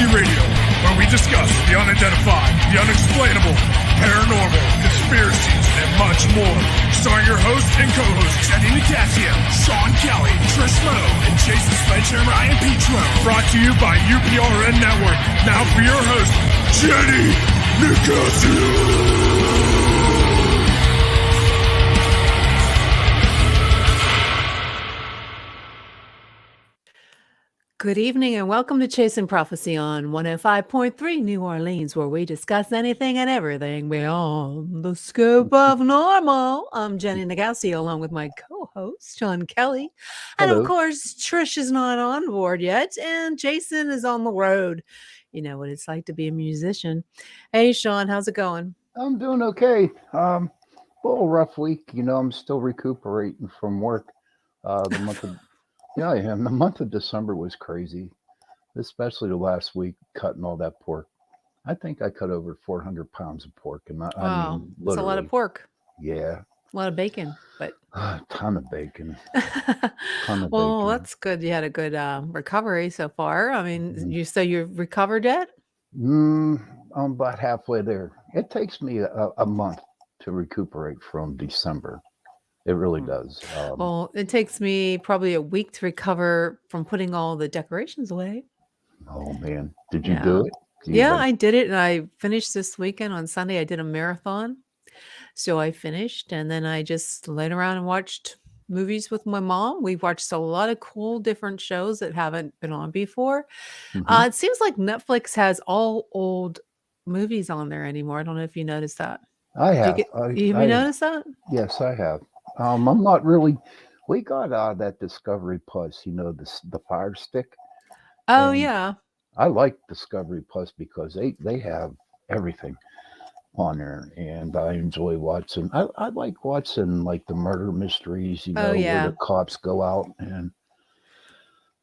Conspiracy Radio, where we discuss the unidentified, the unexplainable, paranormal, conspiracies, and much more. Starring your hosts and co-hosts, Jenny Nicasio, Sean Kelly, Trish Lowe, and Jason Sledgehammer Ryan Petro. Brought to you by UPRN Network. Now for your host, Jenny Nicasio. Good evening and welcome to Chasing Prophecy on 105.3 New Orleans, where we discuss anything and everything beyond the scope of normal. I'm Jenny Nicasio along with my co-host, Sean Kelly. And Hello. of course, Trish is not on board yet, and Jason is on the road. You know what it's like to be a musician. Hey, Sean, how's it going? I'm doing okay. A little rough week. You know, I'm still recuperating from work. I am. The month of December was crazy, especially the last week cutting all that pork. I think I cut over 400 pounds of pork. And Wow, I mean, that's a lot of pork. Yeah. A lot of bacon, but A ton of bacon. Well, that's good. You had a good recovery so far. I mean, you've recovered yet? I'm about halfway there. It takes me a month to recuperate from December. It really does. Well, it takes me probably a week to recover from putting all the decorations away. Oh, man. Did you do it? I did it. And I finished this weekend on Sunday. I did a marathon. So I finished. And then I just laid around and watched movies with my mom. We've watched a lot of cool different shows that haven't been on before. It seems like Netflix has all old movies on there anymore. I don't know if you noticed that. I have. Have you noticed that? Yes, I have. I'm not really. We got that Discovery Plus, you know, the Fire Stick. Oh, yeah. I like Discovery Plus because they have everything on there, and I enjoy watching. I like watching like the murder mysteries, you know, where the cops go out and.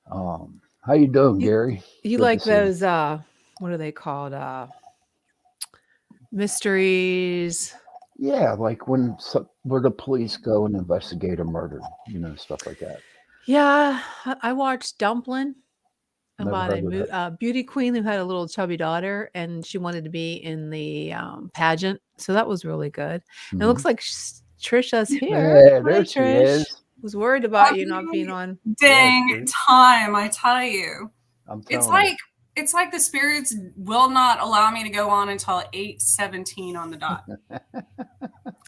How you doing, Gary? You Good like to see you. those? What are they called? Mysteries. Yeah, like where the police go and investigate a murder, you know, stuff like that. Yeah, I watched Dumpling about Never heard of a beauty queen who had a little chubby daughter, and she wanted to be in the pageant. So that was really good. And it looks like Trisha's here. Yeah, there Hi, she Trish. is. Was worried about you not being on. Dang time, I tell you. It's like the spirits will not allow me to go on until 8:17 on the dot.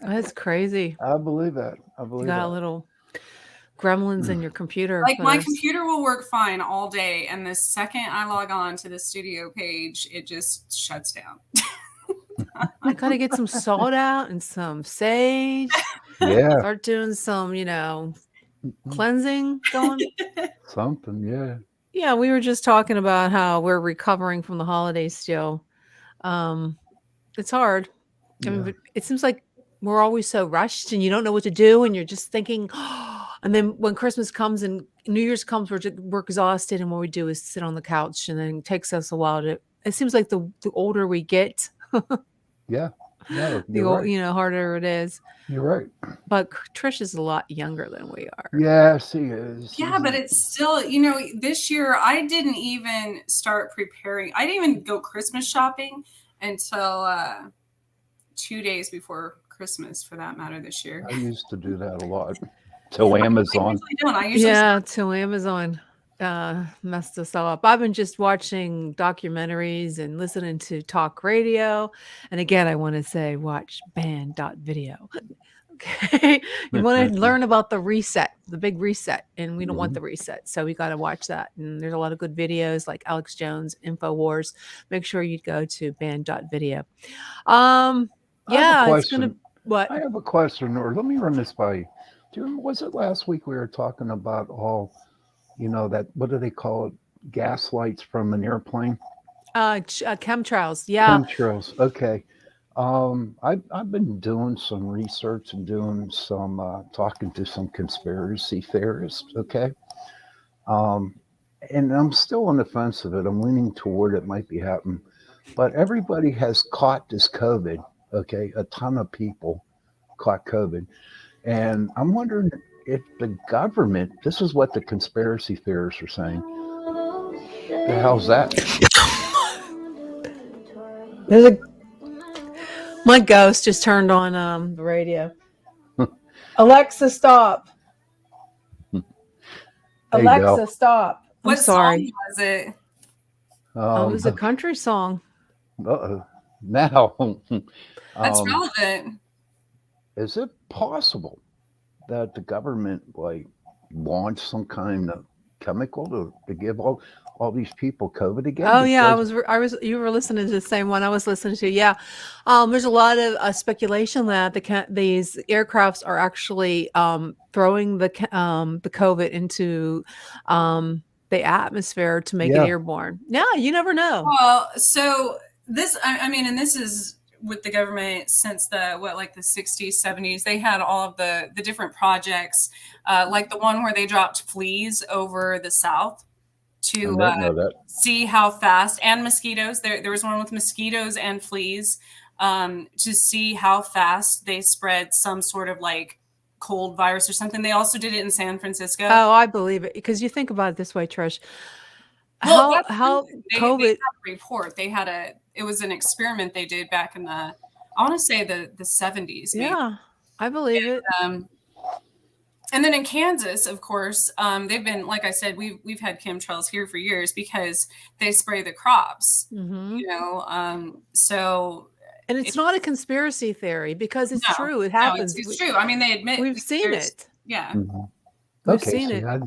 That's crazy. I believe that. You got a little gremlins in your computer. Like my computer will work fine all day, and the second I log on to the studio page, it just shuts down. I gotta get some salt out and some sage. Yeah. Start doing some, cleansing going. Something, yeah. Yeah, we were just talking about how we're recovering from the holidays still. It's hard. I mean, but it seems like we're always so rushed and you don't know what to do and you're just thinking, and then when Christmas comes and New Year's comes, we're exhausted and what we do is sit on the couch and then it takes us a while it seems like the older we get. Yeah. No, right. Harder it is. You're right. But Trish is a lot younger than we are. Yeah, she is. Yeah, but it's still, this year I didn't even start preparing. I didn't even go Christmas shopping until 2 days before Christmas, for that matter, this year. I used to do that a lot. Till Amazon. Till Amazon messed us all up. I've been just watching documentaries and listening to talk radio. And again, I want to say watch band.video. Okay. You want to learn about the big reset, and we don't want the reset. So we got to watch that. And there's a lot of good videos like Alex Jones, InfoWars. Make sure you go to band.video. It's going to, what? I have a question, or let me run this by you. Was it last week we were talking about all, that, what do they call it? Gas lights from an airplane? Chemtrails. Yeah. Chemtrails. Okay. I've been doing some research and doing some talking to some conspiracy theorists. Okay. And I'm still on the fence of it. I'm leaning toward it might be happening, but everybody has caught this COVID. Okay. A ton of people caught COVID. And I'm wondering if the government, this is what the conspiracy theorists are saying. The hell's that? There's a my ghost just turned on the radio. Alexa, stop. There you Alexa, go. stop. I'm What sorry. song was it? It was a country song. Now, That's relevant. is it possible that the government like launched some kind of chemical to give all these people COVID again? Oh yeah, Because- you were listening to the same one I was listening to. Yeah, there's a lot of speculation that these aircrafts are actually throwing the COVID into the atmosphere to make it Yeah. airborne. Yeah, you never know. Well, so this, I mean, and this is with the government since the 60s, 70s. They had all of the different projects, like the one where they dropped fleas over the South I to didn't know that. see how fast, and mosquitoes. There was one with mosquitoes and fleas, to see how fast they spread some sort of like cold virus or something. They also did it in San Francisco. Oh, I believe it, because you think about it this way, Trish. Well, How they COVID? had a report. It was an experiment they did back in I want to say the 70s. Maybe. Yeah, I believe it. And then in Kansas, of course, they've been, like I said, we've had chemtrails here for years because they spray the crops. Mhm. You know, so. And it's not a conspiracy theory, because it's true. It happens. It's true. I mean, they admit We've seen it. Yeah. Mhm. We've Okay, seen see, it. I-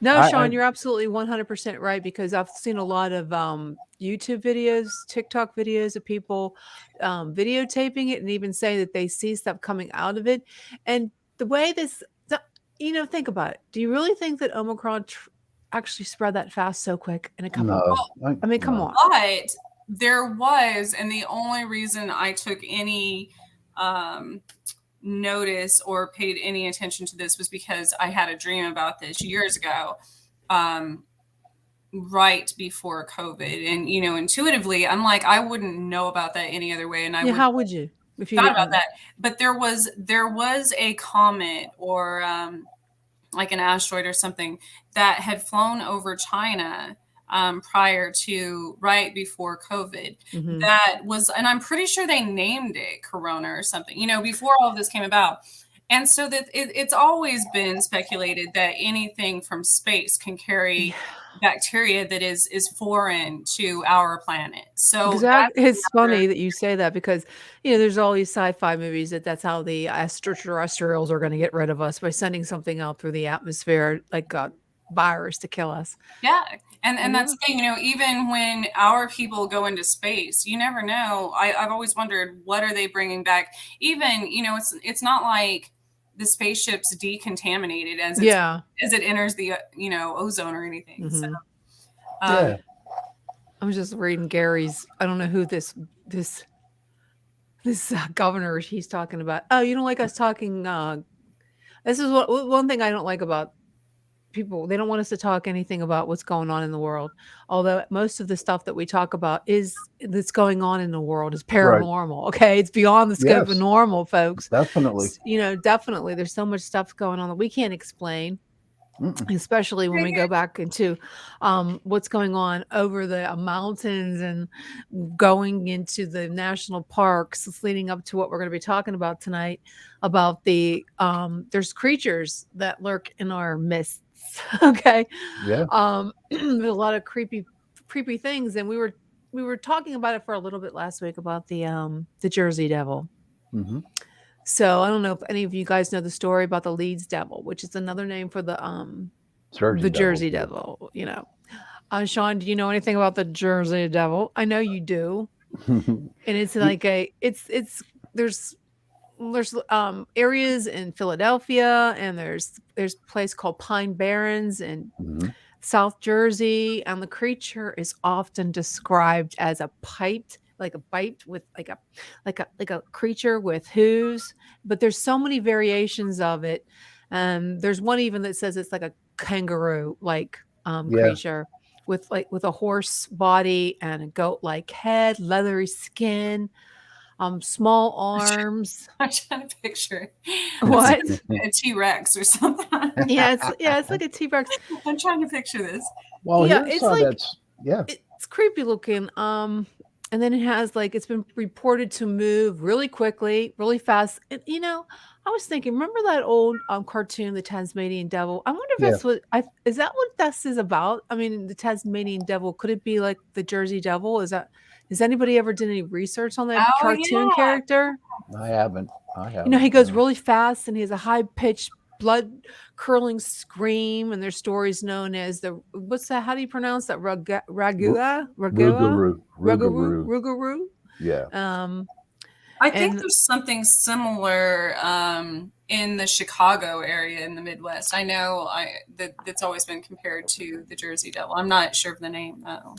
No, I- Sean, I- you're absolutely 100% right, because I've seen a lot of YouTube videos, TikTok videos of people videotaping it and even saying that they see stuff coming out of it. And the way think about it. Do you really think that Omicron actually spread that fast so quick in a couple? no, I mean, come no. on. But there was, and the only reason I took any notice or paid any attention to this was because I had a dream about this years ago, right before COVID. And, intuitively, I'm like, I wouldn't know about that any other way. And I How would you? If you thought didn't? about that. But there was a comet or like an asteroid or something that had flown over China prior to right before COVID. Mhm. That was, and I'm pretty sure they named it Corona or something, before all of this came about. And so that it's always been speculated that anything from space can carry bacteria that is foreign to our planet. So Exactly. It's funny that you say that, because there's all these sci-fi movies that's how the extraterrestrials are going to get rid of us, by sending something out through the atmosphere, like a virus, to kill us. Yeah. And that's the thing, even when our people go into space, you never know. I've always wondered, what are they bringing back? Even, it's not like the spaceship's decontaminated as it enters the ozone or anything. Mhm. So, Yeah. I was just reading Gary's. I don't know who this governor he's talking about. Oh, you don't like us talking? This is one thing I don't like about people. They don't want us to talk anything about what's going on in the world. Although most of the stuff that we talk about that's going on in the world is paranormal. Okay, it's beyond the scope of normal, folks. Definitely. Definitely. There's so much stuff going on that we can't explain. Especially when we go back into what's going on over the mountains and going into the national parks. It's leading up to what we're going to be talking about tonight, about there's creatures that lurk in our midst. Okay. Yeah. There's a lot of creepy things, and we were talking about it for a little bit last week about the Jersey Devil. Mm-hmm. So I don't know if any of you guys know the story about the Leeds Devil, which is another name for the Jersey Devil. Sean, do you know anything about the Jersey Devil? I know you do. And it's like there's areas in Philadelphia, and there's a place called Pine Barrens in South Jersey, and the creature is often described as a piped with like a creature with hooves, but there's so many variations of it. There's one even that says it's like a kangaroo creature with a horse body and a goat-like head, leathery skin, small arms. I'm trying to picture What? A T-Rex or something. It's like a T-Rex. I'm trying to picture this. Well, it's creepy looking. and then it has like it's been reported to move really quickly, really fast. And I was thinking, remember that old cartoon, The Tasmanian Devil? I wonder if Yeah. that's is that what this is about? I mean, the Tasmanian Devil, could it be like the Jersey Devil? Has anybody ever done any research on that Oh, cartoon yeah. character? I haven't. He goes no. really fast and he has a high pitched, blood curdling scream. And there's stories known as what's that? How do you pronounce that? Ragua? Rougarou. Yeah. I think And- there's something similar in the Chicago area in the Midwest. I know that's always been compared to the Jersey Devil. I'm not sure of the name though.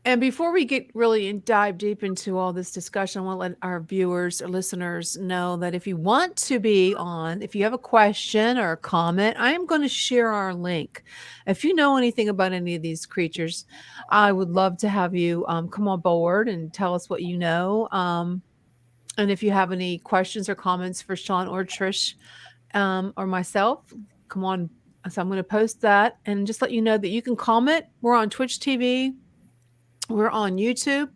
And before we get really dive deep into all this discussion, I want to let our viewers or listeners know that if you want to be on, if you have a question or a comment, I am going to share our link. If you know anything about any of these creatures, I would love to have you come on board and tell us what you know. And if you have any questions or comments for Sean or Trish or myself, come on. So I'm going to post that and just let you know that you can comment. We're on Twitch TV. We're on YouTube,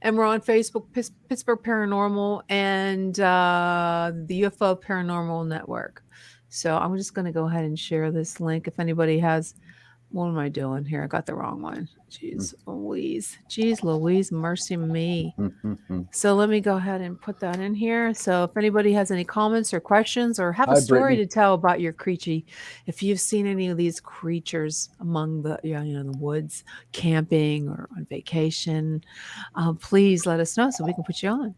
and we're on Facebook, Pittsburgh Paranormal, and the UFO Paranormal Network. So I'm just going to go ahead and share this link. If anybody has, what am I doing here? I got the wrong one. Jeez Louise, mercy me. So let me go ahead and put that in here. So if anybody has any comments or questions or have a story to tell about your creature, if you've seen any of these creatures among the the woods, camping or on vacation, please let us know so we can put you on.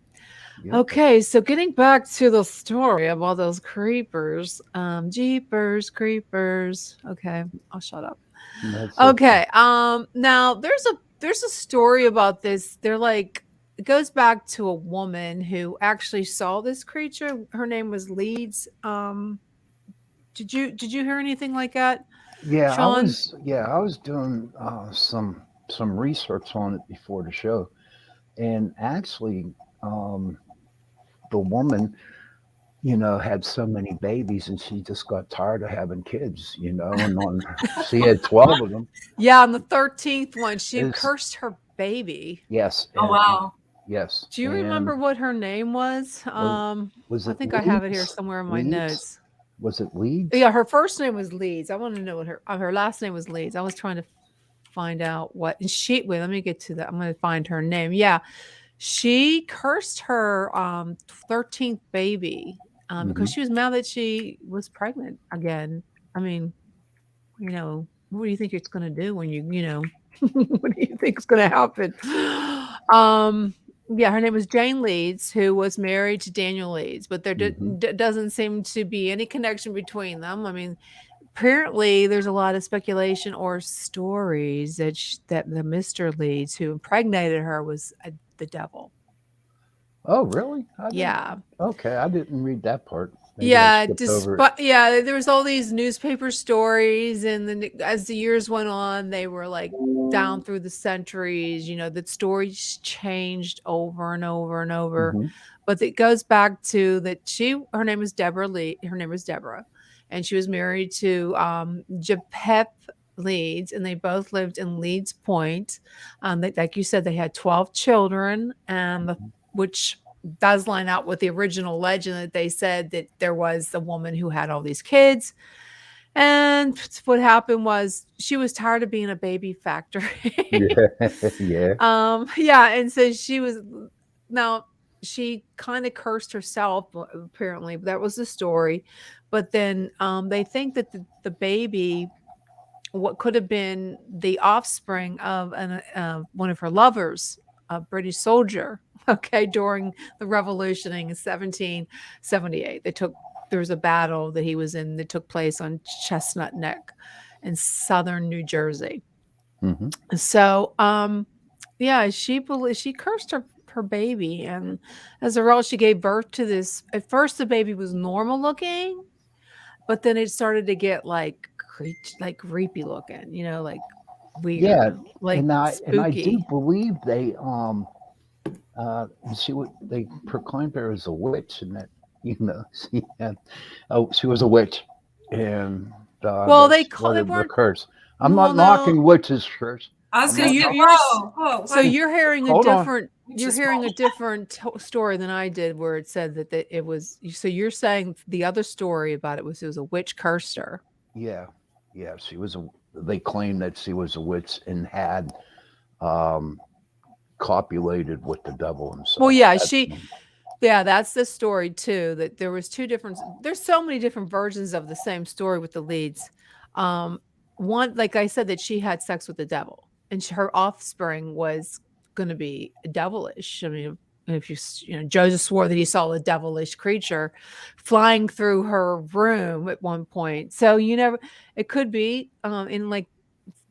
Yep. Okay, so getting back to the story of all those creepers, jeepers creepers. Okay, I'll shut up. Okay. Now there's a story about this. They're like, it goes back to a woman who actually saw this creature. Her name was Leeds. Did you hear anything like that? Yeah, Sean? I was doing some research on it before the show, and actually, the woman, had so many babies, and she just got tired of having kids, and she had 12 of them. Yeah, on the 13th one, she cursed her baby. Yes. Oh, wow. Yes. Do you remember what her name was? Was it I think Leeds? I have it here somewhere in my notes. Was it Leeds? Yeah, her first name was Leeds. I want to know what her last name was Leeds. I was trying to find out what. And let me get to that. I'm going to find her name. Yeah, she cursed her 13th baby because she was mad that she was pregnant again. I mean, what do you think it's going to do when what do you think is going to happen? Yeah, her name was Jane Leeds, who was married to Daniel Leeds, but there doesn't seem to be any connection between them. I mean, apparently there's a lot of speculation or stories that the Mr. Leeds who impregnated her was the devil. Oh, really? Yeah. Okay, I didn't read that part. There was all these newspaper stories, and then as the years went on, they were like down through the centuries. The stories changed over and over and over, but it goes back to that her name was Deborah Lee. Her name was Deborah, and she was married to Japep Leeds, and they both lived in Leeds Point. Like you said, they had 12 children, which does line out with the original legend that they said that there was a woman who had all these kids. And what happened was she was tired of being a baby factory. Yeah. And so she kind of cursed herself, apparently. That was the story. But then they think that the baby, what could have been the offspring of one of her lovers, a British soldier, during the revolution in 1778. There was a battle that he was in that took place on Chestnut Neck in southern New Jersey. So she cursed her baby, and as a result she gave birth to this. At first the baby was normal looking, but then it started to get like creepy looking, like weird. Yeah, like and spooky. I do believe they they proclaimed her as a witch, and that she was a witch, and they weren't curse. I'm not knocking witches' curse. I was going to say, so you're hearing a different. You're Just hearing a different story than I did, where it said that it was. So you're saying the other story about it was a witch cursed her. Yeah, yeah. They claimed that she was a witch and had um, copulated with the devil himself. Well, yeah, yeah, that's the story too. That there was two different. There's so many different versions of the same story with the Leeds. One, like I said, that she had sex with the devil, and her offspring was going to be devilish. I mean, if Joseph swore that he saw a devilish creature flying through her room at one point. So it could be in like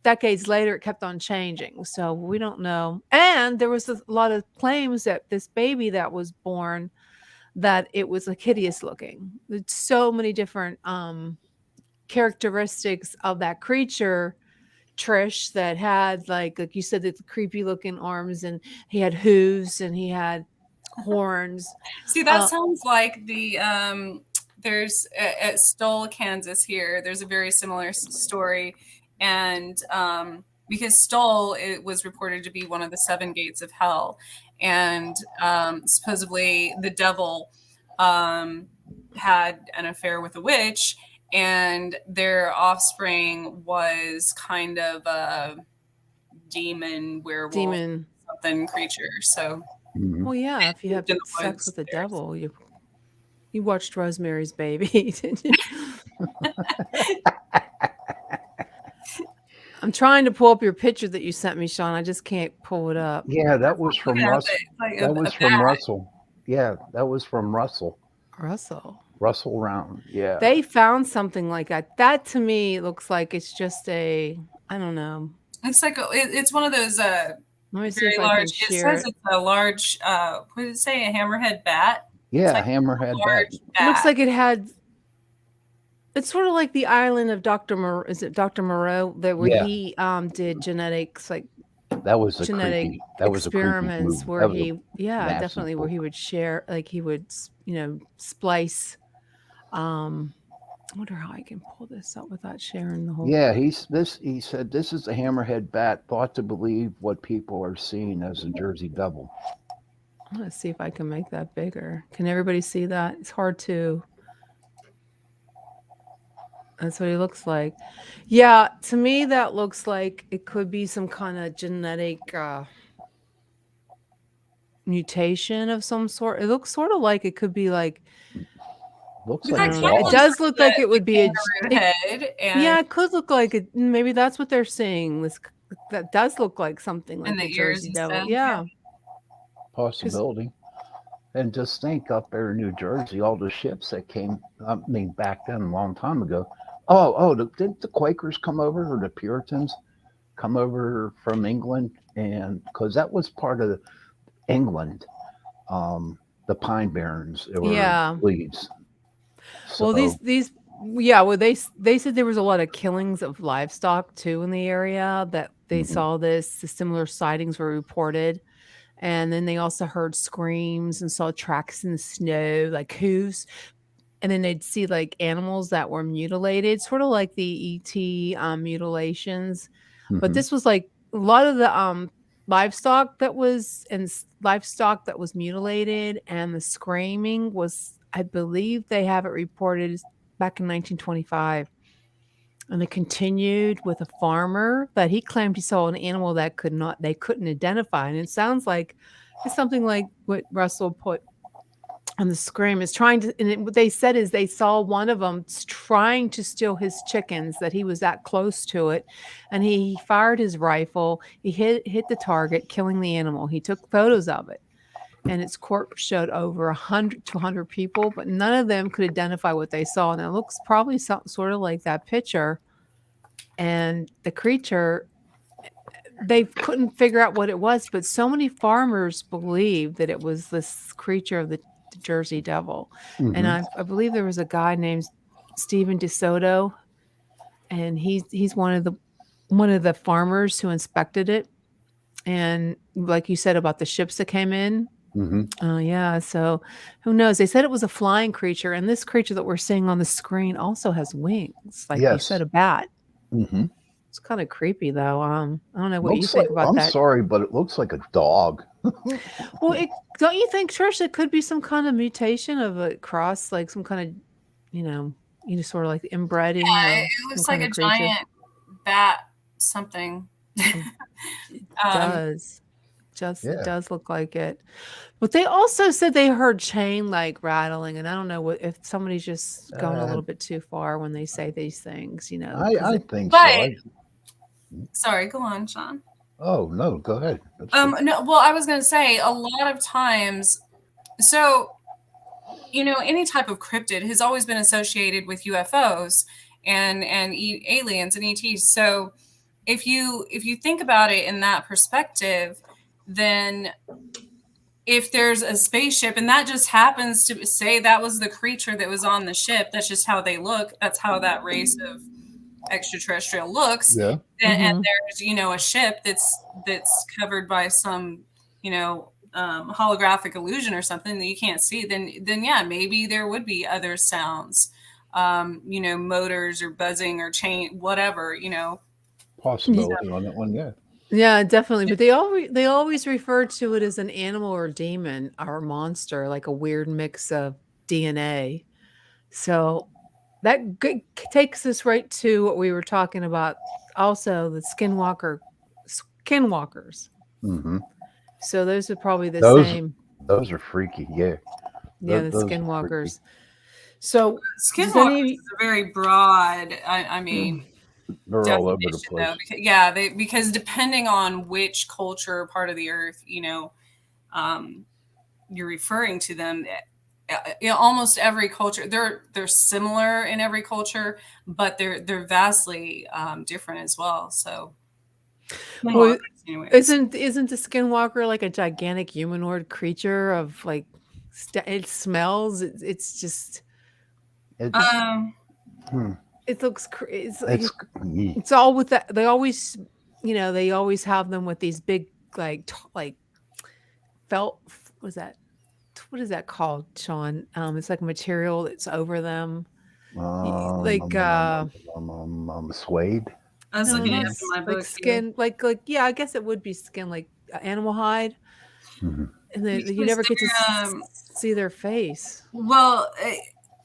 decades later, it kept on changing. So we don't know. And there was a lot of claims that this baby that was born, that it was like hideous looking. There's so many different characteristics of that creature, Trish, that had like you said, the creepy looking arms, and he had hooves and he had horns. See, that sounds like there's at Stoll, Kansas here, there's a very similar story. And because Stoll, it was reported to be one of the 7 gates of hell. And supposedly the devil had an affair with a witch, and their offspring was kind of a demon, werewolf, something creature. So, well, yeah, if you have sex with the devil, you watched Rosemary's Baby, didn't you? I'm trying to pull up your picture that you sent me, Sean. I just can't pull it up. Yeah, that was from Russell. That was from Russell. Yeah, that was from Russell. Russell Round. Yeah. They found something like that. That to me looks like it's just I don't know. It's like it's one of those let me see very if large. I can share It says it's a large. What did it say? A hammerhead bat. Yeah, like hammerhead bat. It looks like it had. It's sort of like the island of Dr. Is it Dr. Moreau? Where he did genetics, like that was a genetic creepy, that was experiments a where he definitely where he would share, like he would splice. I wonder how I can pull this up without sharing the whole. Yeah, he said this is a hammerhead bat thought to believe what people are seeing as a Jersey Devil. I'm gonna see if I can make that bigger. Can everybody see that? It's hard to. That's what he looks like. Yeah, to me that looks like it could be some kind of genetic mutation of some sort. It looks sort of like it could be like. Looks like it does look like it would be a head. Yeah, it could look like it. Maybe that's what they're saying. That does look like something like the Jersey Devil. Yeah, possibility. And just think, up there in New Jersey, all the ships that came. I mean, back then, a long time ago. Didn't the Quakers come over, or the Puritans come over from England? And because that was part of England, the Pine Barrens, or Leeds. So, well, they said there was a lot of killings of livestock too in the area, that they saw this. The similar sightings were reported, and then they also heard screams and saw tracks in the snow, like hooves. And then they'd see like animals that were mutilated, sort of like the ET mutilations. But this was like a lot of the livestock that was mutilated, and the screaming was, I believe they have it reported back in 1925. And it continued with a farmer that he claimed he saw an animal that they couldn't identify. And it sounds like it's something like what Russell put on the scream, is trying to, and what they said is they saw one of them trying to steal his chickens, that he was that close to it. And he fired his rifle. He hit the target, killing the animal. He took photos of it, and its corpse showed over 100 to 100 people, but none of them could identify what they saw. And it looks probably sort of like that picture. And the creature, they couldn't figure out what it was, but so many farmers believed that it was this creature of the Jersey Devil. And I believe there was a guy named Stephen DeSoto, and he's one of the farmers who inspected it. And like you said about the ships that came in, so who knows? They said it was a flying creature, and this creature that we're seeing on the screen also has wings, like you said, a bat. It's kind of creepy though. I don't know what you Looks think like, about I'm that. sorry, but it looks like a dog. Well, don't you think, Trish, it could be some kind of mutation of a cross, like some kind of, sort of like inbreeding Yeah, of it some looks kind like of a creature? giant bat something. It um, does. It Yeah. does look like it. But they also said they heard chain like rattling, and I don't know if somebody's just going a Uh, little bit too far when they say these things, I think but so. sorry, go on, Sean. Oh, no, go ahead. That's good. No, well, I was going to say a lot of times, so, any type of cryptid has always been associated with UFOs and aliens and ETs. So if you think about it in that perspective, then if there's a spaceship and that just happens to say that was the creature that was on the ship, that's just how they look. That's how that race of extraterrestrial looks. Yeah. And there's a ship that's covered by some holographic illusion or something that you can't see, then yeah, maybe there would be other sounds, motors or buzzing or chain, whatever. Possibility on that one, yeah. Yeah, definitely. But they always refer to it as an animal or demon or monster, like a weird mix of DNA. So that takes us right to what we were talking about. Also, the skinwalkers. Mm-hmm. So those are probably the Those same. those are freaky, yeah. Yeah, the Those are skinwalkers. So does Skinwalkers any is a very broad. I mean, They're all over the definition, place. though, yeah, because depending on which culture or part of the earth, you're referring to them. Almost every culture, they're similar in every culture, but they're vastly different as well. So, Well, anyways. isn't the skinwalker like a gigantic humanoid creature of like it smells? It's just It's it looks it's it's all with that. They always have them with these big like felt. What is that called, Sean? It's like a material that's over them. Like suede. I was no, looking not at my like book. skin, like yeah, I guess it would be skin, like animal hide. Mm-hmm. And then you never get to see their face. Well,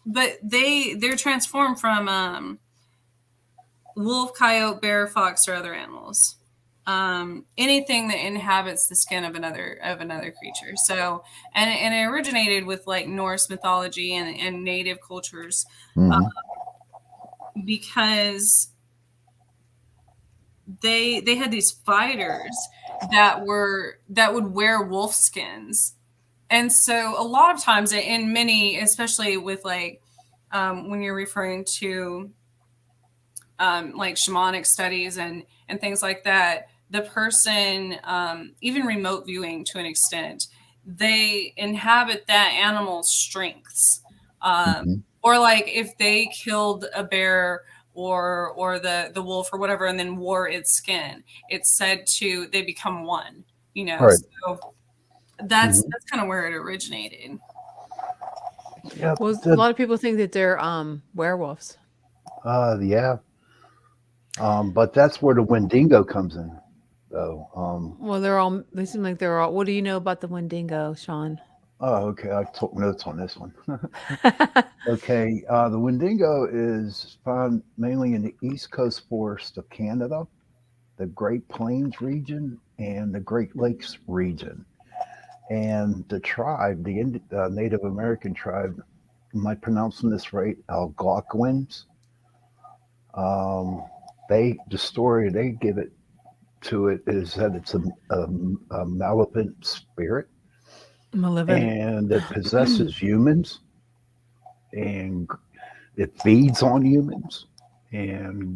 but they're transformed from wolf, coyote, bear, fox, or other animals. Anything that inhabits the skin of another creature. So, and it originated with like Norse mythology and native cultures, because they had these fighters that would wear wolf skins. And so a lot of times in many, especially with like when you're referring to like shamanic studies and things like that, the person, even remote viewing to an extent, they inhabit that animal's strengths. Or like if they killed a bear or the wolf or whatever and then wore its skin, it's said to they become one, Right. So that's kind of where it originated. Yeah. Well, a lot of people think that they're werewolves. Yeah. But that's where the Wendigo comes in, though. Well, they seem like they're all. What do you know about the Wendigo, Sean? Oh, okay. I took notes on this one. Okay. The Wendigo is found mainly in the East Coast forest of Canada, the Great Plains region, and the Great Lakes region. And the tribe, the Native American tribe, am I pronouncing this right? Algonquins. The story they give it to it is that it's a malevolent spirit, and it possesses humans, and it feeds on humans, and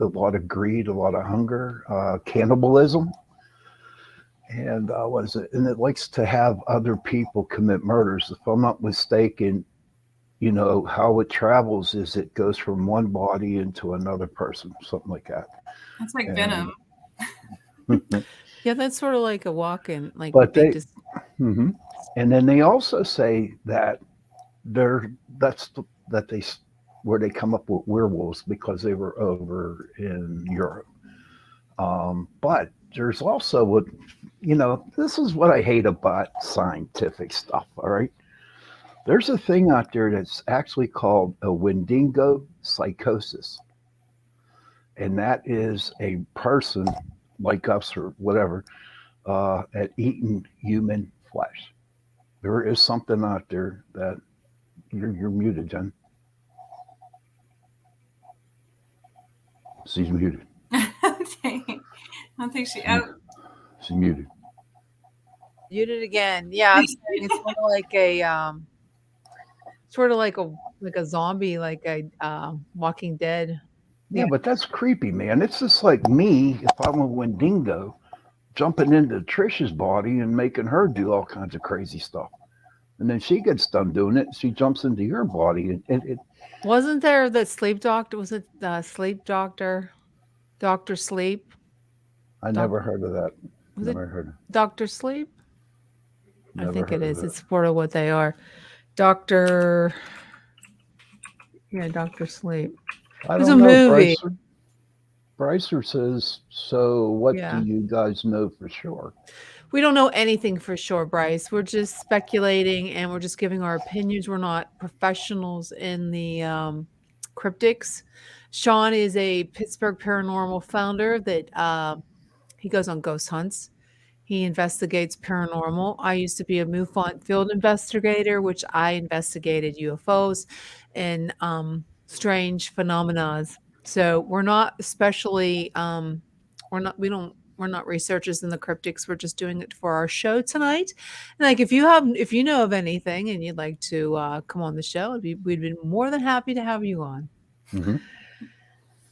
a lot of greed, a lot of hunger, cannibalism, and what is it? And it likes to have other people commit murders. If I'm not mistaken, how it travels is it goes from one body into another person, something like that. That's like Venom. Yeah, that's sort of like a walk-in. Like, but they just. And then they also say that that they where they come up with werewolves because they were over in Europe. But there's also what, this is what I hate about scientific stuff. All right. There's a thing out there that's actually called a Wendigo psychosis. And that is a person like us or whatever at eating human flesh. There is something out there that you're muted, Jen. She's muted. I don't think she. Oh, She's muted. Muted again. Yeah, I'm saying it's sort of like a zombie, like a Walking Dead. Yeah, but that's creepy, man. It's just like me if I'm a Wendigo jumping into Trisha's body and making her do all kinds of crazy stuff. And then she gets done doing it. She jumps into your body. And it Wasn't there the sleep doctor? Was it sleep doctor? Dr. Sleep? I never heard of that. Was Never it heard of Dr. Sleep? never I think heard it of is. that. It's part of what they are. Dr. Yeah, Dr. Sleep. I It was don't a know. movie. Brycer says, so what Yeah. do you guys know for sure? We don't know anything for sure, Bryce. We're just speculating and we're just giving our opinions. We're not professionals in the cryptics. Sean is a Pittsburgh paranormal founder that he goes on ghost hunts. He investigates paranormal. I used to be a MUFON field investigator, which I investigated UFOs and strange phenomena. So we're not especially we're not researchers in the cryptics. We're just doing it for our show tonight. And like if you know of anything and you'd like to come on the show, we'd be more than happy to have you on. Mm-hmm.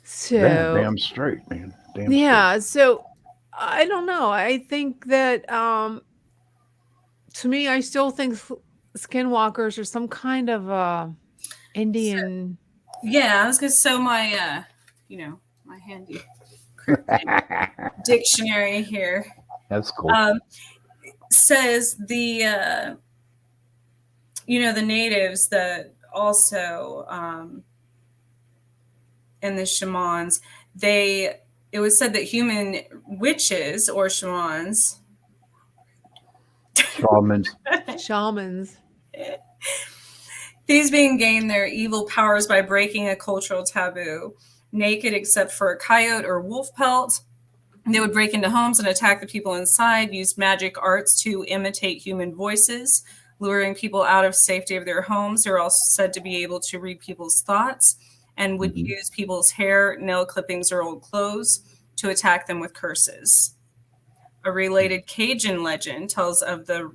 So Damn straight, man. Damn yeah, so I don't know. I think that to me, I still think skinwalkers are some kind of Indian. yeah, I was gonna sew my, my handy straight. dictionary here. That's cool. Says the the natives that also and the shamans, it was said that human witches or shamans Shamans. These being gained their evil powers by breaking a cultural taboo, naked except for a coyote or wolf pelt. They would break into homes and attack the people inside, use magic arts to imitate human voices, luring people out of safety of their homes. They're also said to be able to read people's thoughts and would use people's hair, nail clippings, or old clothes to attack them with curses. A related Cajun legend tells of the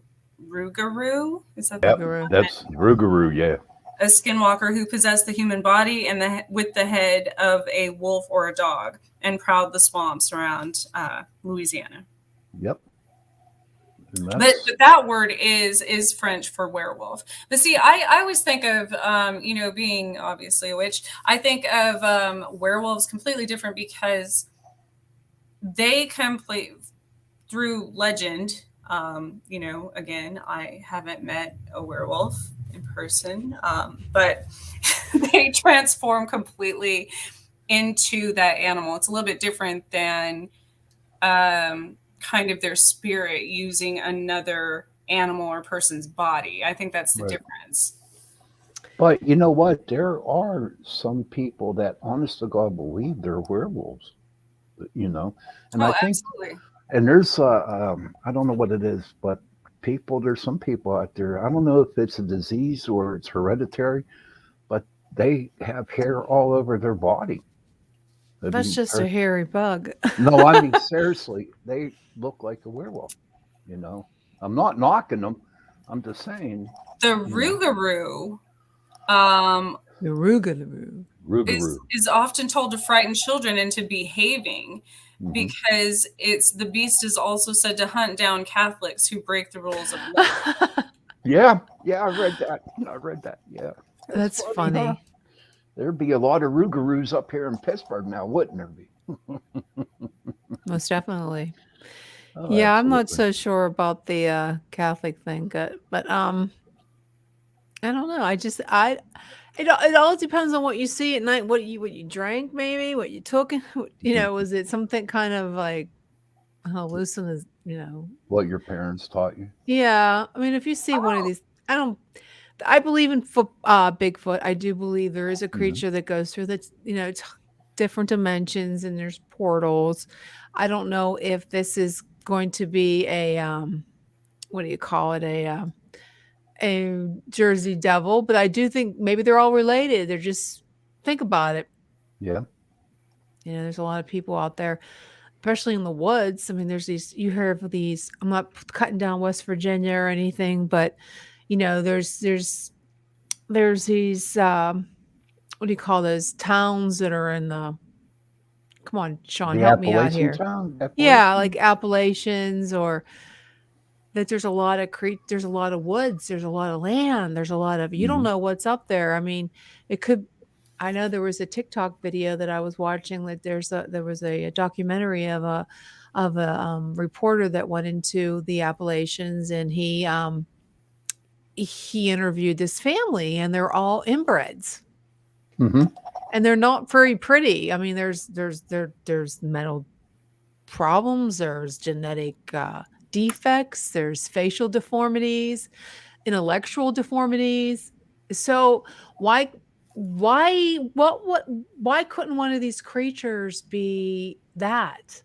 Rougarou. Is that Rougarou? That's Rougarou, yeah. A skinwalker who possessed the human body and with the head of a wolf or a dog and prowled the swamps around Louisiana. Yep. But that word is French for werewolf. But see, I always think of being obviously a witch. I think of werewolves completely different because they through legend. Again, I haven't met a werewolf in person, but they transform completely into that animal. It's a little bit different than kind of their spirit using another animal or person's body. I think that's the difference. But you know what? There are some people that honest to God believe they're werewolves, and I think absolutely. And there's, I don't know what it is, but there's some people out there, I don't know if it's a disease or it's hereditary, but they have hair all over their body. That's just a hairy bug. No, I mean, seriously, they look like a werewolf, I'm not knocking them. I'm just saying. The Rougarou. The Rougarou. Is often told to frighten children into behaving. Because the beast is also said to hunt down Catholics who break the rules of life. Yeah, I read that. Yeah, that's funny. Huh? There'd be a lot of Rougarous up here in Pittsburgh now, wouldn't there be? Most definitely. Yeah, absolutely. I'm not so sure about the Catholic thing, but I don't know. It all depends on what you see at night, what you drank, maybe what you took. Was it something kind of like hallucinous? What your parents taught you? Yeah. I mean, if you see one of these, I believe in Bigfoot. I do believe there is a Hmm. creature that goes through that's, different dimensions and there's portals. I don't know if this is going to be what do you call it? A Jersey Devil, but I do think maybe they're all related. They're just think about it. Yeah. There's a lot of people out there, especially in the woods. I mean, you hear of these. I'm not cutting down West Virginia or anything, but there's these what do you call those towns that are in the come on, Sean, The help me out Appalachian here. town? Yeah, Appalachian? like Appalachians, or that there's a lot of there's a lot of woods, there's a lot of land, there's a lot of you don't Hmm. know what's up there. I mean, it could I know there was a TikTok video that I was watching that there was a documentary of a reporter that went into the Appalachians, and he interviewed this family, and they're all inbreds, Hmm. and they're not very pretty. I mean, there's mental problems, there's genetic defects, there's facial deformities, intellectual deformities. So why couldn't one of these creatures be that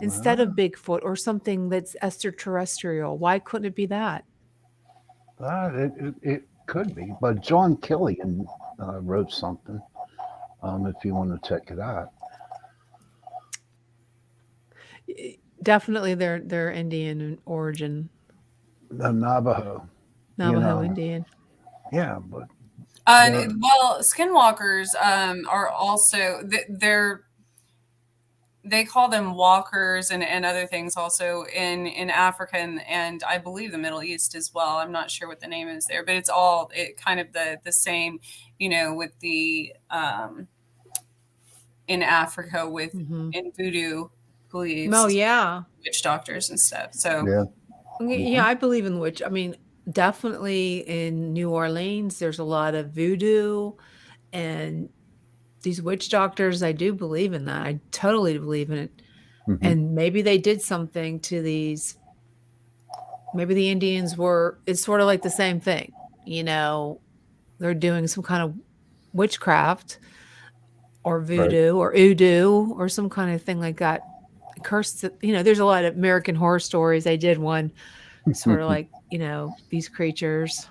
instead of Bigfoot or something that's extraterrestrial? Why couldn't it be that? It could be, but John Killian wrote something. If you want to check it out. Definitely they're Indian in origin, The Navajo. Navajo Indian. Yeah, but Well, skinwalkers are also they call them walkers and other things also in Africa and I believe the Middle East as well. I'm not sure what the name is there, but it's all kind of the same, with the in Africa with in voodoo beliefs. Oh yeah. Witch doctors and stuff. So yeah, I believe in witch. I mean, definitely in New Orleans, there's a lot of voodoo and these witch doctors. I do believe in that. I totally believe in it. Mhm. And maybe they did something to these. Maybe the Indians it's sort of like the same thing. They're doing some kind of witchcraft or voodoo or oodoo or some kind of thing like that. Cursed, there's a lot of American Horror Stories. I did one sort of like, these creatures.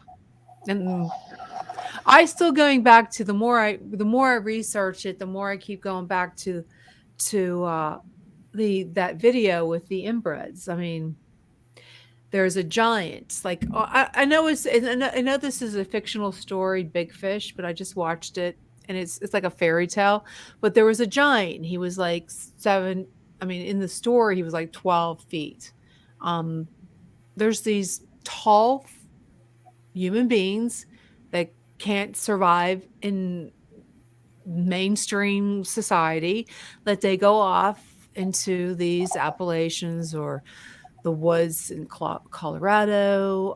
And I still going back to the more I research it, the more I keep going back to that video with the inbreds. I mean, there's a giant. Like I know I know this is a fictional story, Big Fish, but I just watched it and it's like a fairy tale. But there was a giant. He was like in the story he was like 12 feet. There's these tall human beings that can't survive in mainstream society, that they go off into these Appalachians or the woods in Colorado,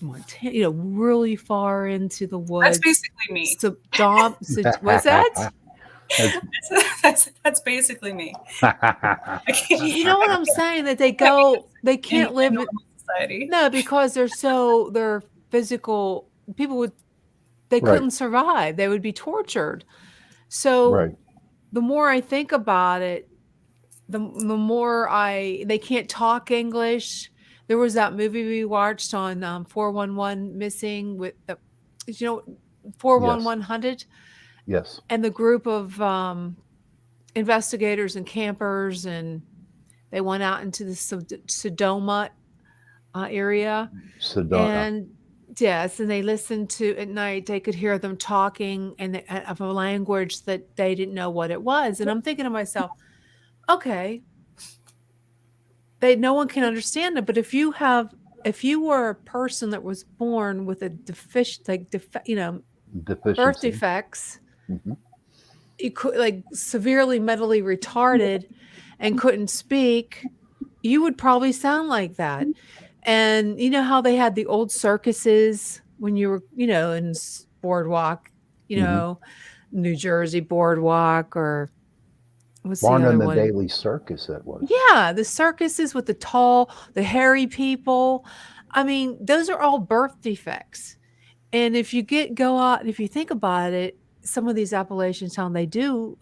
Montana, really far into the woods. That's basically me. What's that? That's basically me. You know what I'm saying? That they can't live in society. No, because they're physical. They couldn't survive. They would be tortured. So the more I think about it, the more they can't talk English. There was that movie we watched on 411 Missing with 411 Hunted. Yes. And the group of investigators and campers, and they went out into the Sodoma area. And yes, and they listened to at night. They could hear them talking and of a language that they didn't know what it was. And I'm thinking to myself, okay, no one can understand it. But if you were a person that was born with a birth defects, you could severely mentally retarded and couldn't speak, you would probably sound like that. And you know how they had the old circuses when you were, in boardwalk, you Mhm. know, New Jersey boardwalk, or what's the Barnum other the one? Daily Circus, that was. Yeah, the circuses with the tall, the hairy people. I mean, those are all birth defects. And if you go out, if you think about it, some of these Appalachian towns, they do,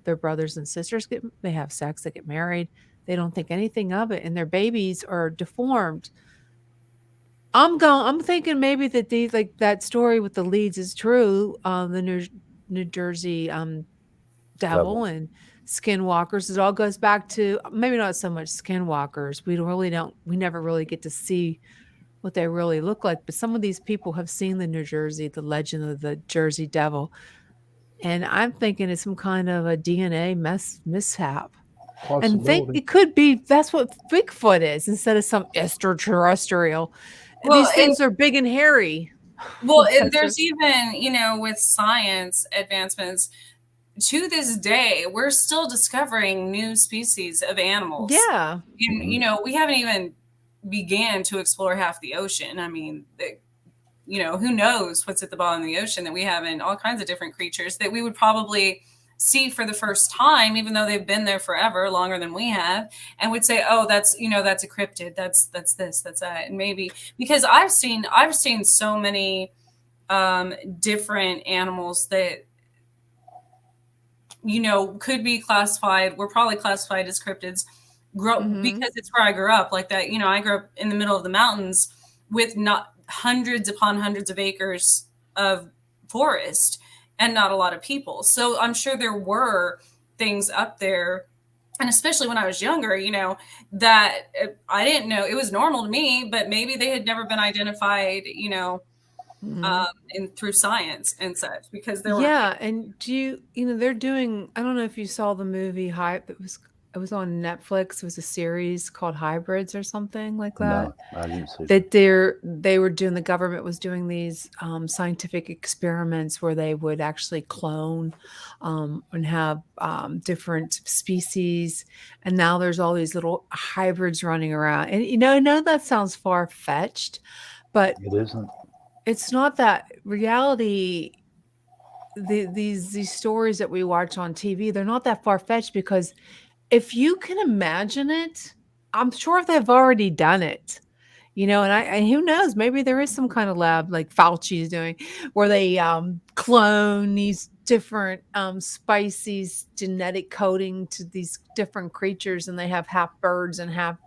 their brothers and sisters they have sex, they get married. They don't think anything of it, and their babies are deformed. I'm thinking maybe that these, like that story with the Leeds is true. The New Jersey Devil. Devil and skinwalkers. It all goes back to maybe not so much skinwalkers. We never really get to see what they really look like. But some of these people have seen the legend of the Jersey Devil. And I'm thinking it's some kind of a DNA mishap. And think Possibility. it could be that's what Bigfoot is instead of some extraterrestrial. Well, These and things are big and hairy. and That's a there's even, with science advancements to this day, we're still discovering new species of animals. yeah. And, Mhm. we haven't even began to explore half the ocean. I mean, who knows what's at the bottom of the ocean that we have in all kinds of different creatures that we would probably see for the first time, even though they've been there forever, longer than we have, and would say, oh, that's a cryptid. That's this, that's that. And maybe because I've seen so many different animals that, could be classified. We're probably classified as cryptids Mhm. because it's where I grew up like that. I grew up in the middle of the mountains with not hundreds upon hundreds of acres of forest and not a lot of people. So I'm sure there were things up there. And especially when I was younger, that I didn't know it was normal to me, but maybe they had never been identified, Mhm. through science and such because there were. Yeah, and they're doing, I don't know if you saw the movie it was on Netflix. It was a series called Hybrids or something like that. No, I didn't see that. That the government was doing these scientific experiments where they would actually clone and have different species. And now there's all these little hybrids running around. And I know that sounds far fetched, but It isn't. it's not that reality. These stories that we watch on TV, they're not that far fetched because if you can imagine it, I'm sure they've already done it. And who knows, maybe there is some kind of lab like Fauci is doing where they clone these different species genetic coding to these different creatures, and they have half birds and half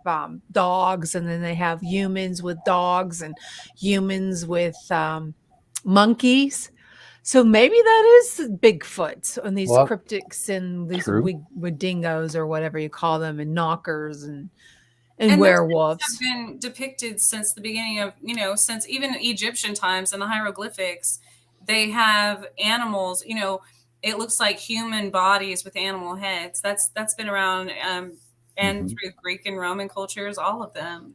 dogs, and then they have humans with dogs and humans with monkeys. So maybe that is Bigfoot and these Well, cryptics and these true. dingoes or whatever you call them, and knockers and And those things have werewolves. been depicted since the beginning of, since even Egyptian times and the hieroglyphics. They have animals, it looks like human bodies with animal heads. That's been around, and Mhm. through Greek and Roman cultures, all of them.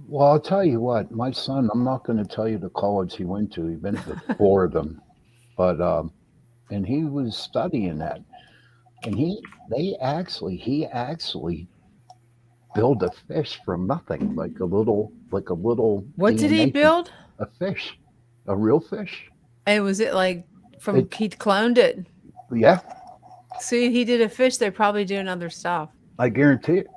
Well, I'll tell you what, my son, I'm not going to tell you the college he went to. He went to four of them, but and he was studying that, and he actually built a fish from nothing, like a little What did he DNA thing. build? A fish, a real fish. And was it like It, he cloned it? yeah, See, he did a fish. They're probably doing other stuff. I guarantee it.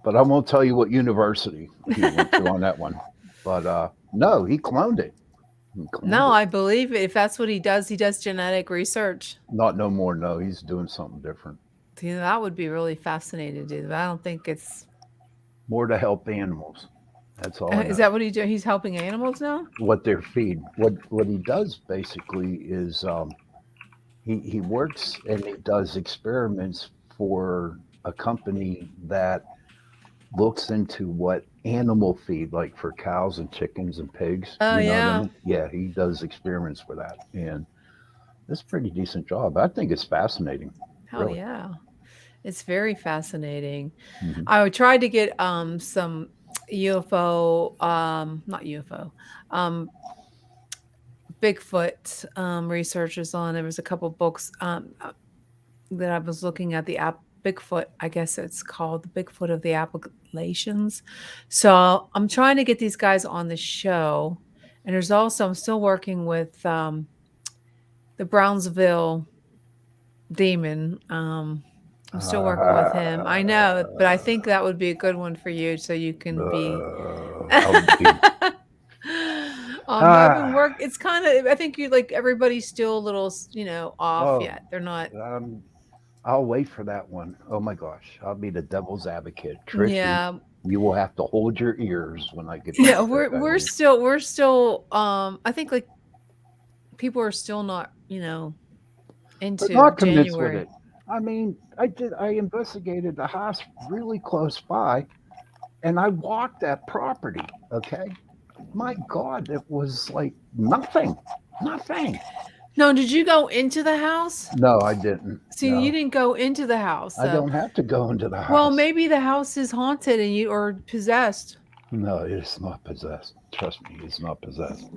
But I won't tell you what university he went to on that one. But no, he cloned it. He cloned No, it. I believe it. If that's what he does genetic research. Not no more. No, he's doing something different. That would be really fascinating to do. But I don't think it's. More to help animals. That's all I Is know. that what he do? He's helping animals now? What they're feed. What he does basically is he works and he does experiments for a company that looks into what animal feed, like for cows and chickens and pigs. Oh, You know what I yeah. mean? Yeah, he does experiments for that, and it's a pretty decent job. I think it's fascinating. Hell Really. yeah. It's very fascinating. Hmm. I would try to get some UFO, not UFO, um, Bigfoot researchers on. There was a couple books that I was looking at, the Bigfoot, I guess it's called the Bigfoot of the Appalachians. So I'm trying to get these guys on the show And there's also, I'm still working with the Brownsville demon. I'm still working with him. I know, but I think that would be a good one for you, so you can be. I'll be. I've been work. It's kind of. I think you like everybody's still a little, off Oh, yet. They're not. I'll wait for that one. Oh my gosh, I'll be the devil's advocate. Trish, Yeah, you will have to hold your ears when I get yeah. back to that We're one. still we're still. I think like people are still not, But into not convinced with January. it. I mean, I investigated the house really close by, and I walked that property. Okay, my God, it was like nothing, nothing. No, did you go into the house? No, I didn't. See, you No, didn't go into the house, I so don't have to go into the well, house. maybe the house is haunted and you or possessed. No, it's not possessed. Trust me, it's not possessed.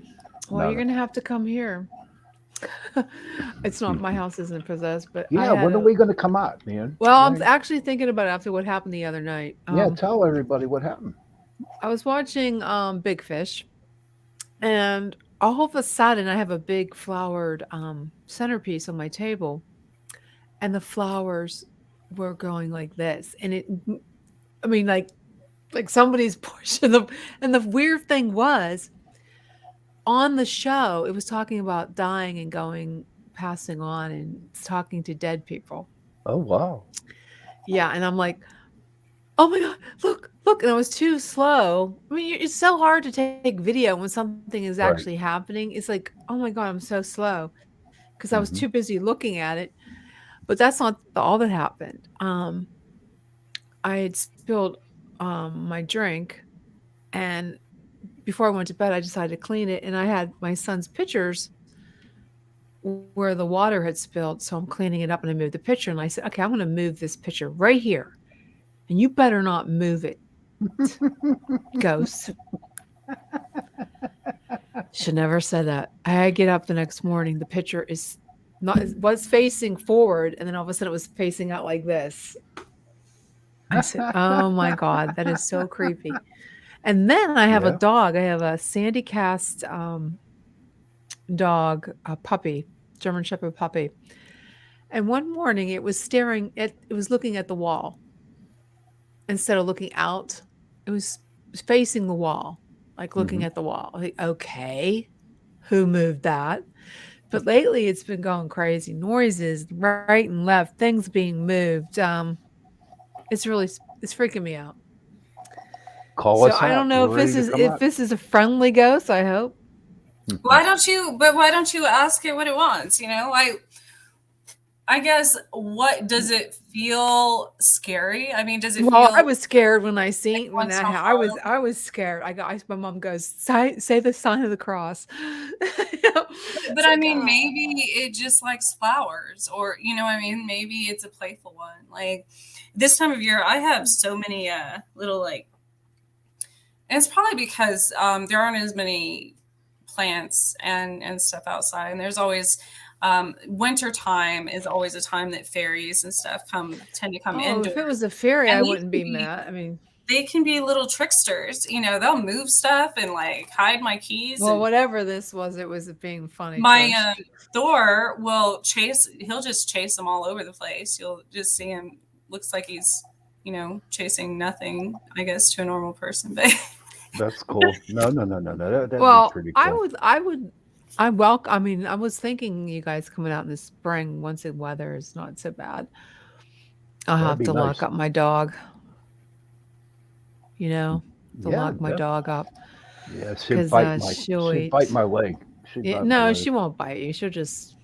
Well, No, you're no. gonna have to come here. It's not my house isn't possessed, but I Yeah, had when are a we going to come out, man? well, I'm Right? actually thinking about it after what happened the other night. Yeah, tell everybody what happened. I was watching Big Fish, and all of a sudden I have a big flowered centerpiece on my table, and the flowers were going like this, and I mean like somebody's pushing them. And the weird thing was on the show, it was talking about dying and going, passing on, and talking to dead people. Oh, wow. Yeah, and I'm like, oh my god, look, and I was too slow. I mean, it's so hard to take video when something is actually Right. happening. It's like, oh my god, I'm so slow because I was too Hmm. busy looking at it. But that's not all that happened. I had spilled my drink, and before I went to bed, I decided to clean it, and I had my son's pictures where the water had spilled. So I'm cleaning it up, and I moved the pitcher, and I said, okay, I'm going to move this pitcher right here, and you better not move it, ghost. Should never said that. I get up the next morning, the pitcher is not was facing forward, and then all of a sudden it was facing out like this. I said, oh my god, that is so creepy. And then I have a Yeah. dog. I have a sandy cast dog, a puppy, German Shepherd puppy. And one morning it was looking at the wall instead of looking out. It was facing the wall, like looking Hmm. at the wall. Like, okay, who moved that? But lately it's been going crazy. Noises right and left, things being moved. It's freaking me out. Call So us I don't out. know We're ready to come if out. this is a friendly ghost, I hope. Why don't you? But why don't you ask it what it wants? I guess, what does it feel scary? I mean, does it Well, I feel was scared when like it when wants that to happened. harm? I was scared. My mom goes, say the sign of the cross. You know, But it's I like, mean, oh. maybe it just likes flowers, or what I mean, maybe it's a playful one. Like this time of year, I have so many little like, and it's probably because there aren't as many plants and stuff outside, and there's always winter time is always a time that fairies and stuff tend to come Oh, if it was indoors, a fairy, and I wouldn't be mad. I mean, they can be little tricksters. They'll move stuff and like hide my keys, well, and whatever this was, it was being funny, my Trish. Thor will chase. He'll just chase them all over the place. You'll just see him. Looks like he's chasing nothing, I guess, to a normal person, but That's cool. No, no, no, no, no. That'd be Well, pretty cool. I mean, I was thinking you guys coming out in the spring once the weather is not so bad. I'll That'd have be to lock nice. up my dog, you know, to Yeah, lock my yeah, dog up yeah. She'd because bite my. she'll She'd bite eat. my leg. She'd Yeah, bite my no, leg. she won't bite you. She's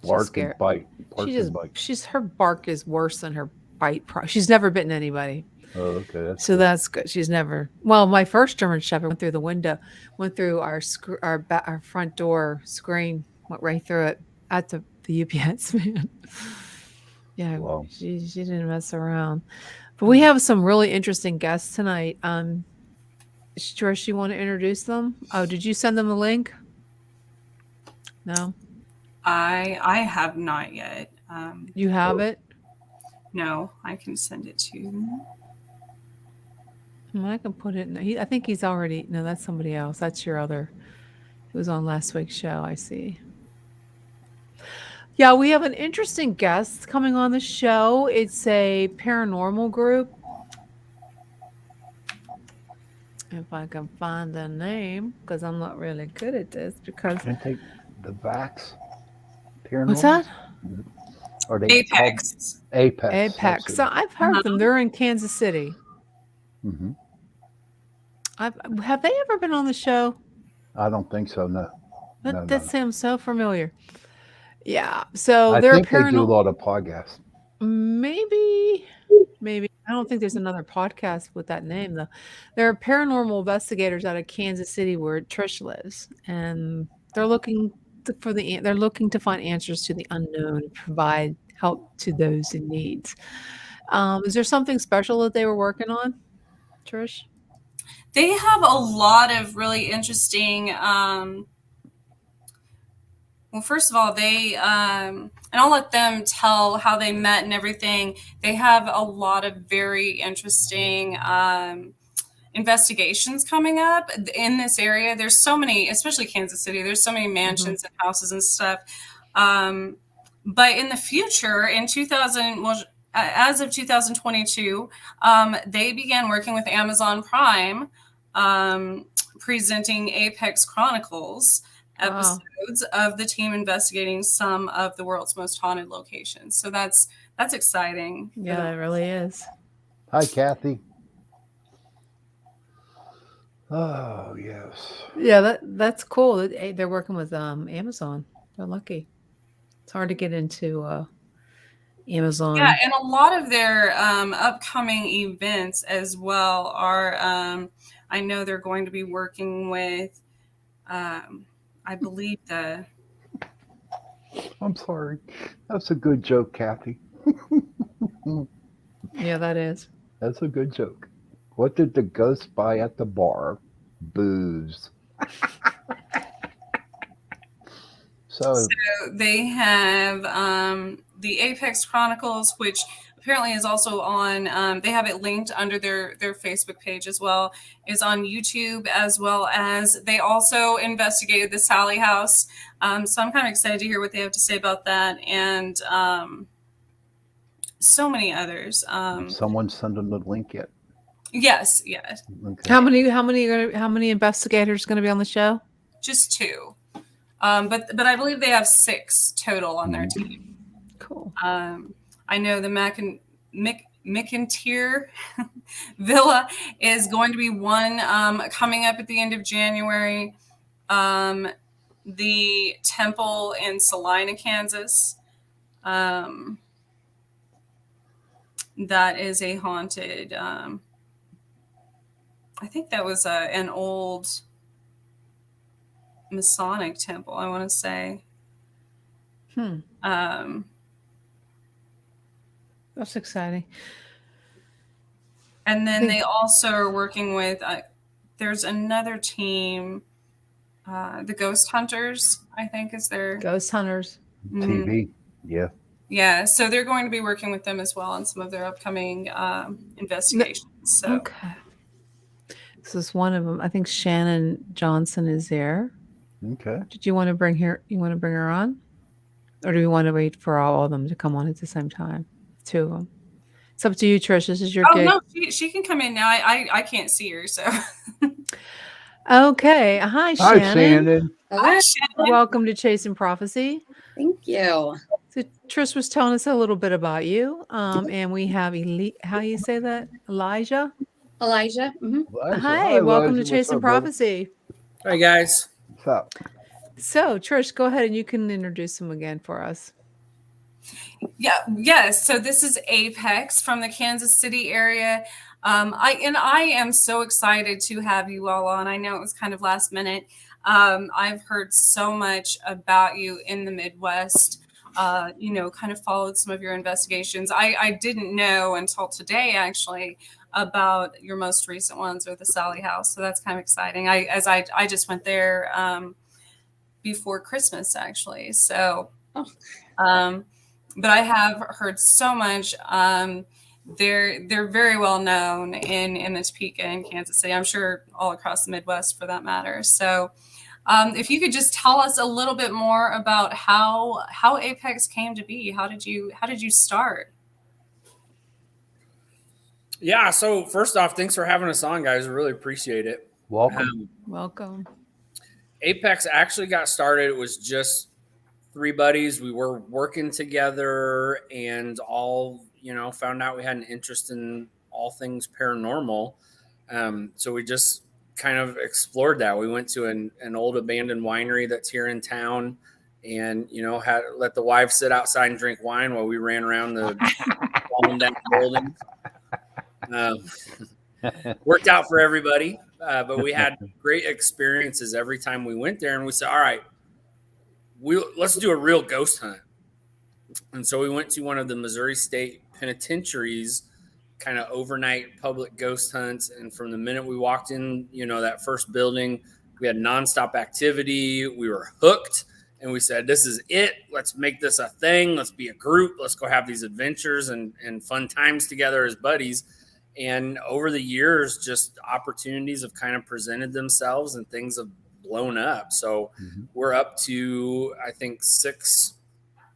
Bark and scared. bite. Bark and bite. She's her bark is worse than her bite. She's never bitten anybody. Oh, okay, that's So good. that's good. She's never. Well, my first German Shepherd went through the window, went through our front door screen, went right through it at the UPS man. Yeah, Wow. she didn't mess around. But we have some really interesting guests tonight. Trish, you want to introduce them? Oh, did you send them the link? No, I have not yet. you have Oh, it. No, I can send it to you. I can put it. I think he's already. No, that's somebody else. That's your other. Who was on last week's show. I see. Yeah, we have an interesting guest coming on the show. It's a paranormal group. If I can find the name, because I'm not really good at this. Because Didn't they the Vax what's Paranormal? that? Are they called Apex. Apex? Apex. So I've heard them. They're in Kansas City. Mm-hmm. Have they ever been on the show? I don't think so. No. That sounds so familiar. Yeah. So I they're think they do a paranormal. lot of podcasts. Maybe. I don't think there's another podcast with that name though. There are paranormal investigators out of Kansas City where Trish lives, and they're looking they're looking to find answers to the unknown and provide help to those in need. Is there something special that they were working on, Trish? They have a lot of really interesting. Well, first of all, and I'll let them tell how they met and everything. They have a lot of very interesting investigations coming up in this area. There's so many, especially Kansas City, there's so many mansions and houses and stuff. But in the future, in 2000, well, as of 2022, they began working with Amazon Prime, presenting Apex Chronicles episodes of the team investigating some of the world's most haunted locations. So that's exciting. Yeah, it really is. Hi, Kathy. Oh yes. Yeah, that's cool. They're working with Amazon. They're lucky. It's hard to get into Amazon. Yeah, and a lot of their upcoming events as well are. I know they're going to be working with. I believe the. I'm sorry. That's a good joke, Kathy. Yeah, that is. That's a good joke. What did the ghost buy at the bar? Booze. So they have the Apex Chronicles, which apparently is also on. They have it linked under their Facebook page as well. Is on YouTube, as well as they also investigated the Sally House. So I'm kind of excited to hear what they have to say about that, and so many others. someone send them the link yet? Yes. Okay. How many investigators going to be on the show? Just 2. But I believe they have 6 total on their team. Cool. I know the McIntyre Villa is going to be one coming up at the end of January. The temple in Salina, Kansas. That is a haunted. I think that was an old Masonic temple, I want to say. That's exciting. And then they also are working with, there's another team, the Ghost Hunters, I think is their... Ghost Hunters. TV, yeah. Yeah, so they're going to be working with them as well on some of their upcoming investigations. So. Okay. This is one of them. I think Shannon Johnson is there. Okay. Did you want to bring her? You want to bring her on, or do we want to wait for all of them to come on at the same time? 2 of them. It's up to you, Trish. This is your gig. No, she can come in now. I can't see her, so. Okay. Hi, Shannon. Hi, Shannon. Hi, Shannon. Welcome to Chasing Prophecy. Thank you. So Trish was telling us a little bit about you, and we have how you say that? Elijah. Elijah. Hi, welcome Elijah. to Chasing Prophecy. Hi, guys. What's up? So, Trish, go ahead and you can introduce him again for us. Yes. So this is Apex from the Kansas City area. I am so excited to have you all on. I know it was kind of last minute. I've heard so much about you in the Midwest. Kind of followed some of your investigations. I didn't know until today, actually, about your most recent ones or the Sally House. So that's kind of exciting. I just went there before Christmas, actually. So, but I have heard so much. they're very well known in the Topeka and Kansas City. I'm sure all across the Midwest for that matter. So if you could just tell us a little bit more about how Apex came to be. How did you start? Yeah, so first off, thanks for having us on, guys. I really appreciate it. Welcome. Welcome. Apex actually got started. It was just three buddies. We were working together and all, found out we had an interest in all things paranormal. So we just kind of explored that. We went to an old abandoned winery that's here in town and, had let the wives sit outside and drink wine while we ran around the falling down buildings. Worked out for everybody, but we had great experiences every time we went there. And we said, all right, let's do a real ghost hunt. And so we went to one of the Missouri State penitentiaries, kind of overnight public ghost hunts. And from the minute we walked in, that first building, we had nonstop activity. We were hooked. And we said, this is it. Let's make this a thing. Let's be a group. Let's go have these adventures and fun times together as buddies. And over the years, just opportunities have kind of presented themselves and things have blown up. So we're up to, I think, 6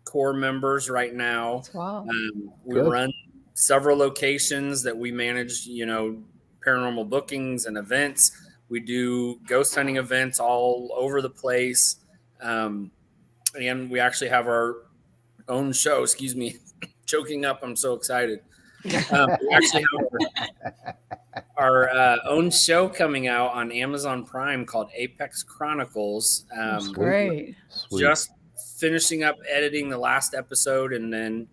core members right now. Wow. We run several locations that we manage, paranormal bookings and events. We do ghost hunting events all over the place. And we actually have our own show. Excuse me, choking up. I'm so excited. We actually have our own show coming out on Amazon Prime called Apex Chronicles. Great. Sweet. Just finishing up editing the last episode, and then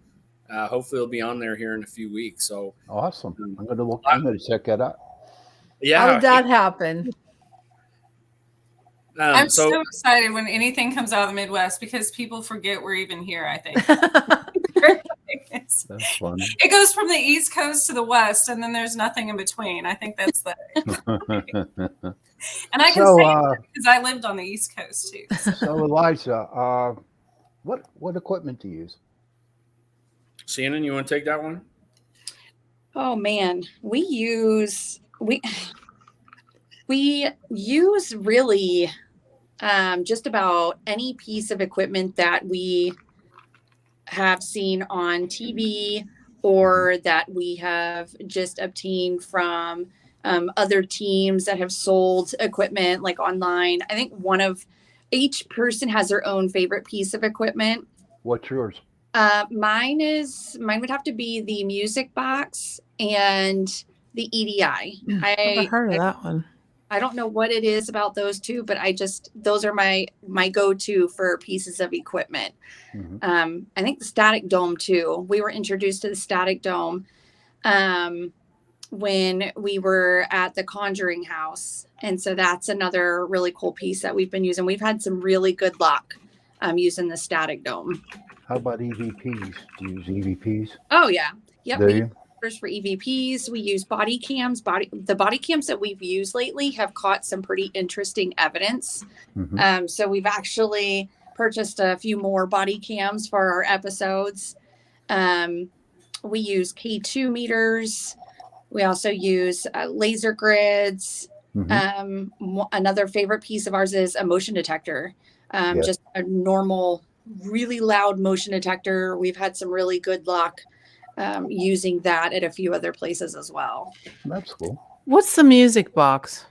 hopefully it'll be on there here in a few weeks. So Awesome. I'm going to check that out. yeah. How did that happen? I'm so excited when anything comes out of the Midwest because people forget we're even here, I think. That's funny. It goes from the East Coast to the West, and then there's nothing in between. I think that's the. And I can say that because I lived on the East Coast too. So Elijah, what equipment do you use? Shannon, you want to take that one? Oh man, we use really just about any piece of equipment that we have seen on TV or that we have just obtained from other teams that have sold equipment like online. I think each person has their own favorite piece of equipment. What's yours? Mine would have to be the music box and the EDI. I've heard of that one. I don't know what it is about those two, but those are my go-to for pieces of equipment. I think the static dome too. We were introduced to the static dome when we were at the Conjuring House. And so that's another really cool piece that we've been using. We've had some really good luck using the static dome. How about EVPs? Do you use EVPs? Oh yeah. Yep. Do you? For EVPs, we use body cams. The body cams that we've used lately have caught some pretty interesting evidence. So we've actually purchased a few more body cams for our episodes. We use K2 meters. We also use laser grids. Another favorite piece of ours is a motion detector. Just a normal, really loud motion detector. We've had some really good luck using that at a few other places as well. That's cool. What's the music box?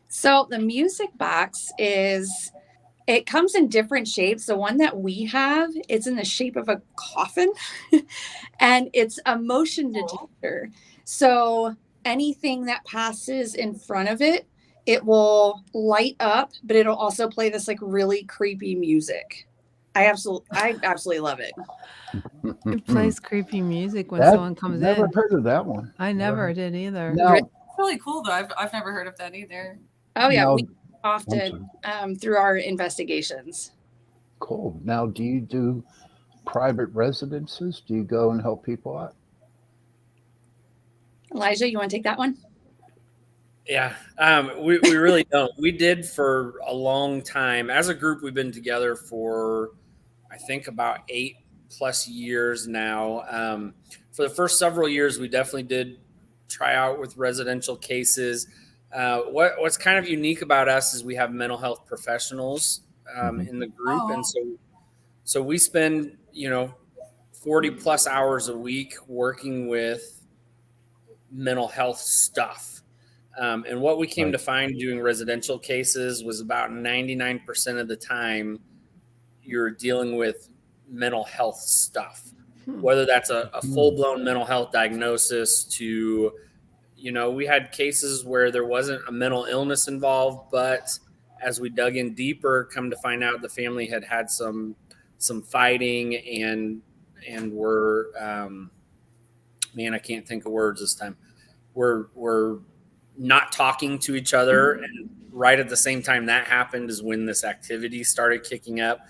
So the music box it comes in different shapes. The one that we have, it's in the shape of a coffin and it's a motion detector. So anything that passes in front of it, it will light up, but it'll also play this like really creepy music. I absolutely love it. It plays creepy music when That- someone comes Never in. heard of that one. I never did either. Now, It's really cool though. I've never heard of that either. Oh yeah, Now- we often through our investigations. cool. Now, do you do private residences? Do you go and help people out? Elijah, you want to take that one? Yeah, we really don't. We did for a long time. As a group, we've been together for, I think, about 8 plus years now. For the first several years, we definitely did try out with residential cases. What's kind of unique about us is we have mental health professionals in the group. And so we spend, 40 plus hours a week working with mental health stuff. And what we came to find doing residential cases was about 99% of the time you're dealing with mental health stuff, whether that's a full-blown mental health diagnosis to, we had cases where there wasn't a mental illness involved, but as we dug in deeper, come to find out the family had some fighting and were, I can't think of words this time. We're not talking to each other. And right at the same time that happened is when this activity started kicking up.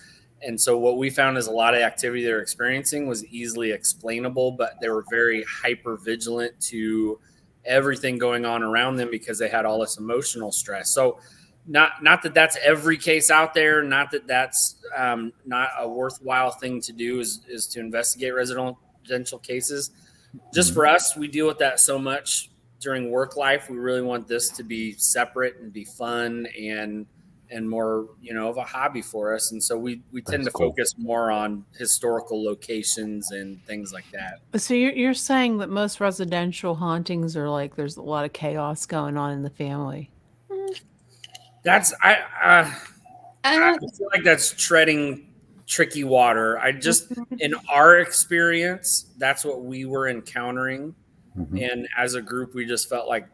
And so what we found is a lot of activity they're experiencing was easily explainable, but they were very hyper vigilant to everything going on around them because they had all this emotional stress. So not that that's every case out there, not that that's not a worthwhile thing to do is to investigate residential cases. Just for us, we deal with that so much during work life. We really want this to be separate and be fun and more, of a hobby for us. And so we tend to focus more on historical locations and things like that. So you're saying that most residential hauntings are like there's a lot of chaos going on in the family. That's I feel like that's treading tricky water. In our experience, that's what we were encountering. And as a group, we just felt like,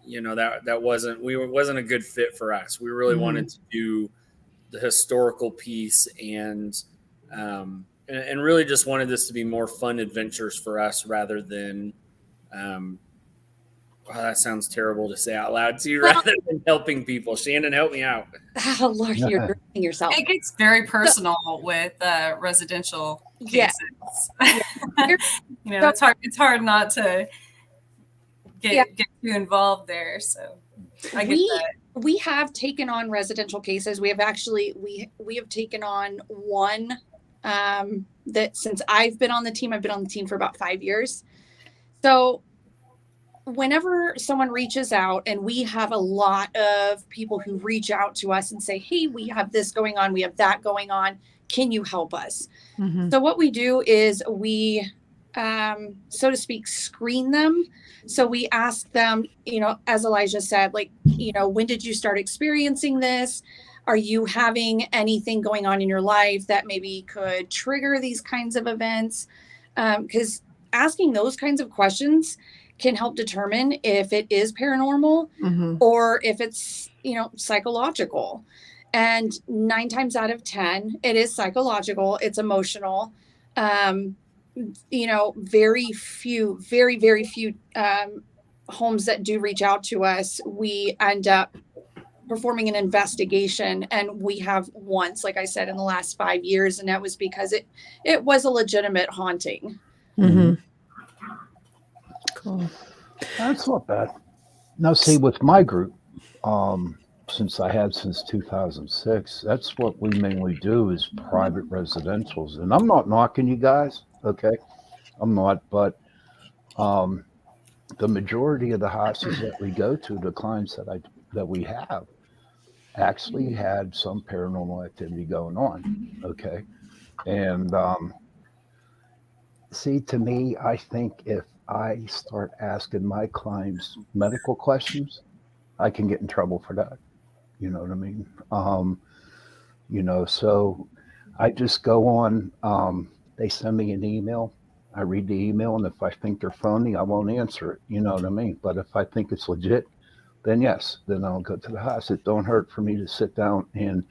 that wasn't a good fit for us. We really wanted to do the historical piece and really just wanted this to be more fun adventures for us rather than, that sounds terrible to say out loud too, rather than helping people. Shannon, help me out. Oh, Lord, you're hurting yourself. It gets very personal with residential cases. Yeah. It's hard not to get too involved there. So I get that. We have taken on residential cases. We have actually we have taken on one that since I've been on the team for about 5 years. So whenever someone reaches out, and we have a lot of people who reach out to us and say, hey, we have this going on, we have that going on, can you help us? So what we do is we so to speak, screen them. So we ask them, as Elijah said, like, when did you start experiencing this? Are you having anything going on in your life that maybe could trigger these kinds of events? Because asking those kinds of questions can help determine if it is paranormal or if it's, psychological. And 9 times out of 10, it is psychological. It's emotional. Very few homes that do reach out to us, we end up performing an investigation. And we have once, like I said, in the last 5 years, and that was because it was a legitimate haunting. Cool. That's not bad. Now, see, with my group, since 2006, that's what we mainly do is private residentials. And I'm not knocking you guys, okay? I'm not, but the majority of the houses that we go to, the clients that we have, actually had some paranormal activity going on, okay? And see, to me, I think if I start asking my clients medical questions, I can get in trouble for that. You know what I mean? So I just go on, they send me an email. I read the email, and if I think they're phony, I won't answer it. You know what I mean? But if I think it's legit, then yes, then I'll go to the house. It don't hurt for me to sit down and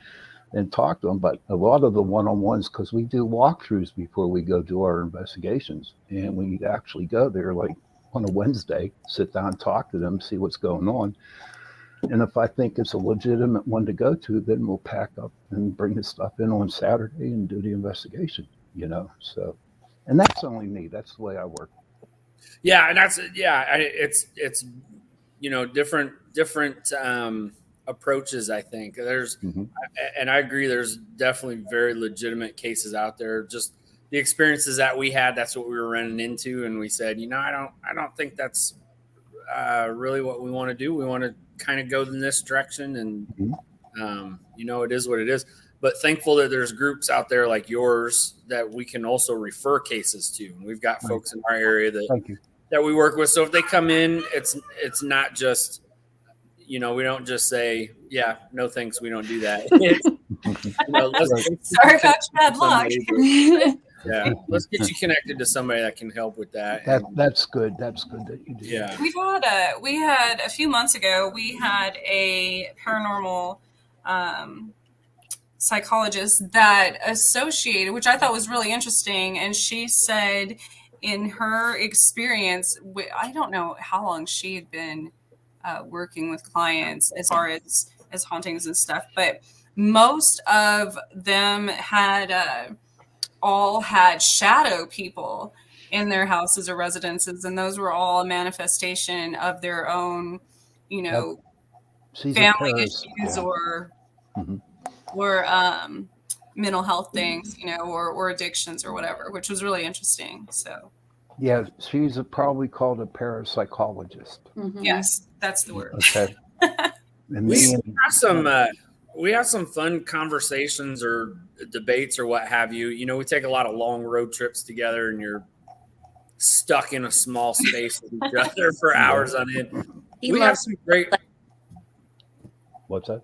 talk to them. But a lot of the one-on-ones, because we do walkthroughs before we go do our investigations, and we actually go there like on a Wednesday, sit down, talk to them, see what's going on. And if I think it's a legitimate one to go to, then we'll pack up and bring the stuff in on Saturday and do the investigation, so, and that's only me. That's the way I work. Yeah. And it's different approaches. I think there's, and I agree, there's definitely very legitimate cases out there. Just the experiences that we had, that's what we were running into. And we said, I don't think that's really what we want to do. We want to kind of go in this direction, and it is what it is. But thankful that there's groups out there like yours that we can also refer cases to. And we've got folks in our area that we work with. So if they come in, it's not just, we don't just say, yeah, no thanks, we don't do that. Sorry about your bad luck. Yeah, let's get you connected to somebody that can help with that. That's good. That's good that you do. Yeah, we had a few months ago. We had a paranormal psychologist that associated, which I thought was really interesting, and she said, in her experience, I don't know how long she had been working with clients as far as hauntings and stuff, but most of them had all had shadow people in their houses or residences, and those were all a manifestation of their own, family issues or mental health things, or addictions or whatever, which was really interesting. So yeah, she's probably called a parapsychologist. Yes, that's the word. Okay. And we have some fun conversations or debates or what have you. We take a lot of long road trips together, and you're stuck in a small space with each other for hours on end. We have some great. What's that?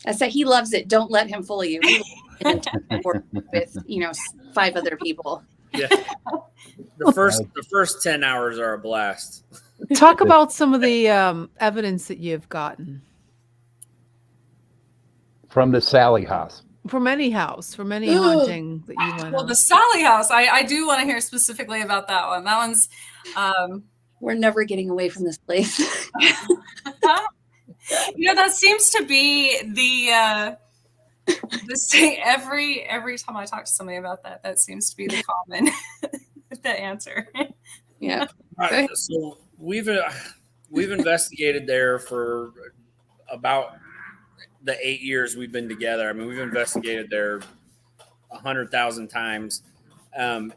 I said he loves it. Don't let him fool you. With 5 other people. Yeah. The first 10 hours are a blast. Talk about some of the evidence that you've gotten From the Sally house. from any house, from any haunting that you went Well, on. the Sally house, I do want to hear specifically about that one. That one's We're never getting away from this place. that seems to be the thing every time I talk to somebody about that seems to be the common the answer. Yeah. So we've investigated there for about the 8 years we've been together. I mean, we've investigated there 100,000 times. And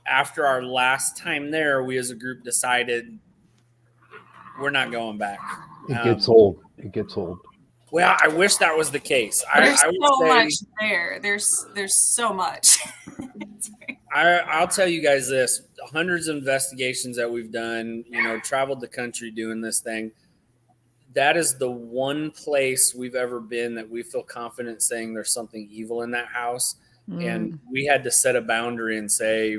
after our last time there, we as a group decided we're not going back. It gets old. Well, I wish that was the case. There's I would so say, much there. There's so much. I'll tell you guys this: hundreds of investigations that we've done. Traveled the country doing this thing. That is the one place we've ever been that we feel confident saying there's something evil in that house, and we had to set a boundary and say,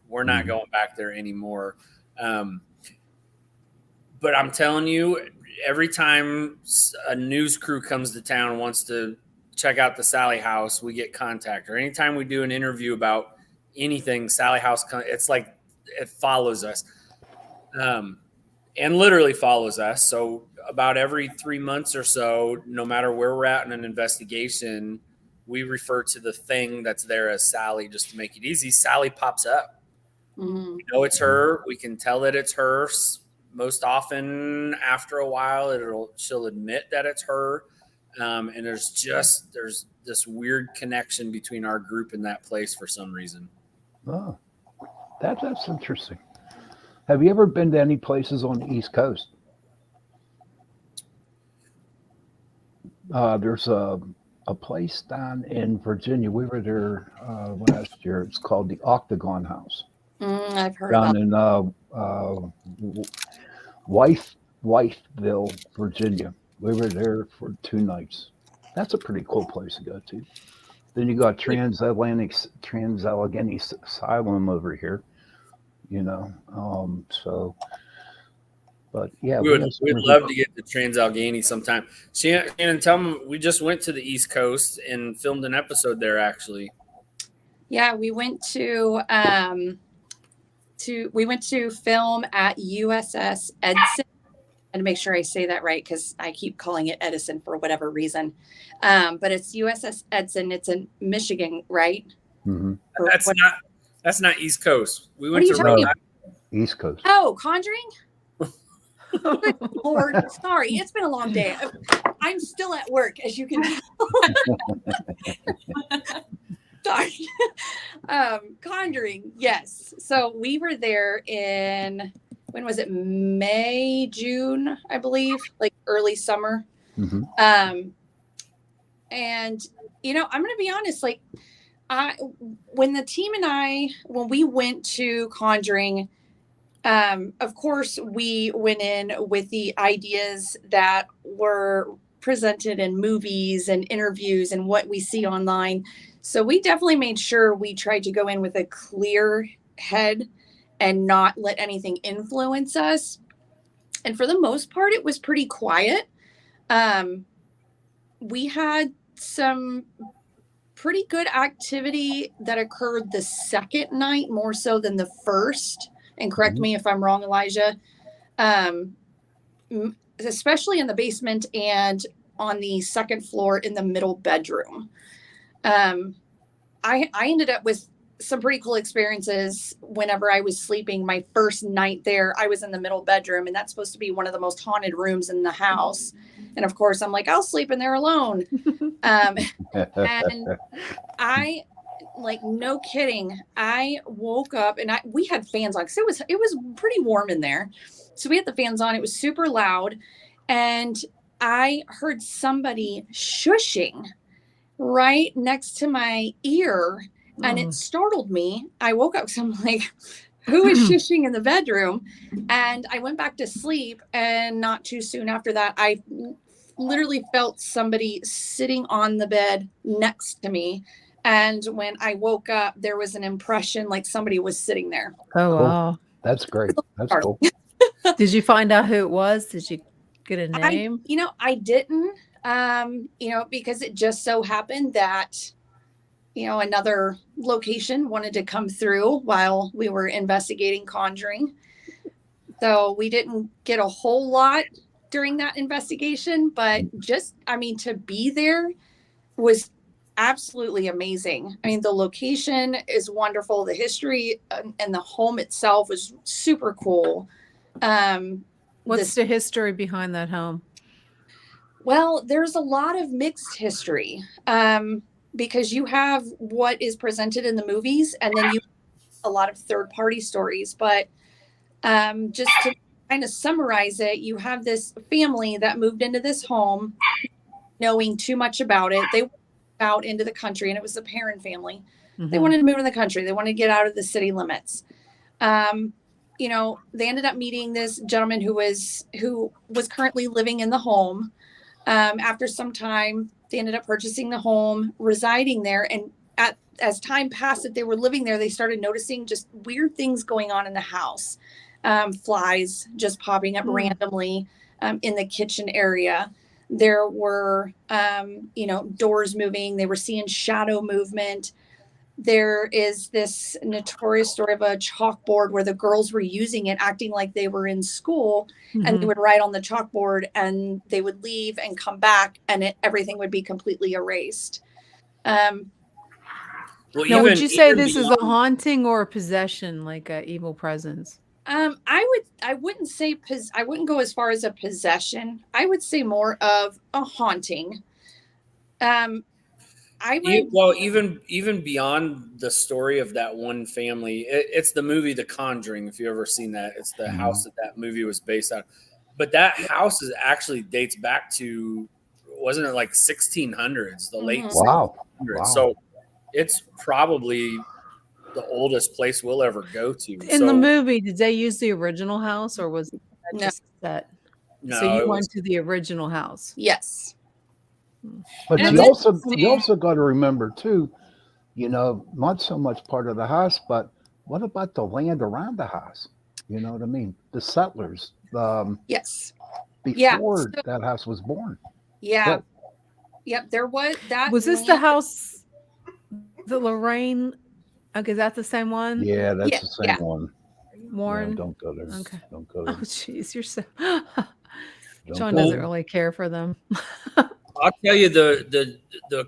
we're not going back there anymore. But I'm telling you, every time a news crew comes to town and wants to check out the Sally house, we get contact. Or anytime we do an interview about anything, Sally house, it's like it follows us. And literally follows us. So about every 3 months or so, no matter where we're at in an investigation, we refer to the thing that's there as Sally, just to make it easy. Sally pops up. We know it's her. We can tell that it's her. Most often, after a while, she'll admit that it's her. And there's this weird connection between our group and that place for some reason. Oh, that's interesting. Have you ever been to any places on the East Coast? There's a place down in Virginia. We were there last year. It's called the Octagon House. I've heard down about in Wifeville, Virginia. We were there for 2 nights. That's a pretty cool place to go to. Then you got Trans-Allegheny Asylum over here. But yeah, we'd love to get to Trans-Allegheny sometime. Shannon, tell them we just went to the East Coast and filmed an episode there. Actually, yeah, we went to film at USS Edison. And to make sure I say that right, because I keep calling it Edison for whatever reason. But it's USS Edison. It's in Michigan, right? Mm-hmm. That's not East Coast. We What went are you to talking Rhode about? East Coast. Oh, Conjuring? Good Lord, sorry. It's been a long day. I'm still at work, as you can tell. Conjuring, yes. So we were there in, when was it? May, June, I believe, like early summer. Mm-hmm. And you know, I'm going to be honest, like when the team and I, when we went to Conjuring, of course, we went in with the ideas that were presented in movies and interviews and what we see online. So we definitely made sure we tried to go in with a clear head and not let anything influence us. And for the most part, it was pretty quiet. We had some pretty good activity that occurred the second night, more so than the first. And correct me if I'm wrong, Elijah. Especially in the basement and on the second floor in the middle bedroom. I ended up with some pretty cool experiences whenever I was sleeping. My first night there, I was in the middle bedroom, and that's supposed to be one of the most haunted rooms in the house. And of course, I'm like, I'll sleep in there alone. And I, like, no kidding, I woke up and we had fans on because it was pretty warm in there. So we had the fans on. It was super loud. And I heard somebody shushing right next to my ear. And it startled me. I woke up because I'm like, who is shushing in the bedroom? And I went back to sleep. And not too soon after that, I literally felt somebody sitting on the bed next to me. And when I woke up, there was an impression like somebody was sitting there. Oh, wow. That's great. That's cool. Did you find out who it was? Did you get a name? I didn't, because it just so happened that, another location wanted to come through while we were investigating Conjuring. So we didn't get a whole lot during that investigation, but just, to be there was absolutely amazing. I mean, the location is wonderful. The history and the home itself was super cool. What's the history behind that home? Well, there's a lot of mixed history because you have what is presented in the movies, and then you have a lot of third-party stories. But just to kind of summarize it, you have this family that moved into this home knowing too much about it. They went out into the country, and it was a Perrin family. Mm-hmm. They wanted to move in the country. They wanted to get out of the city limits. They ended up meeting this gentleman who was currently living in the home. After some time, they ended up purchasing the home, residing there. And as time passed that they were living there, they started noticing just weird things going on in the house. Flies just popping up randomly in the kitchen area. There were, doors moving. They were seeing shadow movement. There is this notorious story of a chalkboard where the girls were using it, acting like they were in school, and they would write on the chalkboard, and they would leave and come back, and everything would be completely erased. Would you say this is a haunting or a possession, like an evil presence? I wouldn't say I wouldn't go as far as a possession. I would say more of a haunting. Even beyond the story of that one family, it's the movie The Conjuring. If you've ever seen that, it's the house that movie was based on. But that house actually dates back to, wasn't it like 1600s, the late 1600s? Wow. So it's probably the oldest place we'll ever go to. In the movie, did they use the original house, or was that just set? No, so you went to the original house. Yes. But you also got to remember too, not so much part of the house, but what about the land around the house? You know what I mean? The settlers. Yes. Before that house was born. Yeah. Yep. There was that. Was this the house, the Lorraine? Okay, is that the same one? Yeah, that's the same one. Warren? No, don't go there. Okay. Don't go there. Oh, jeez, you're so. John doesn't really care for them. I'll tell you the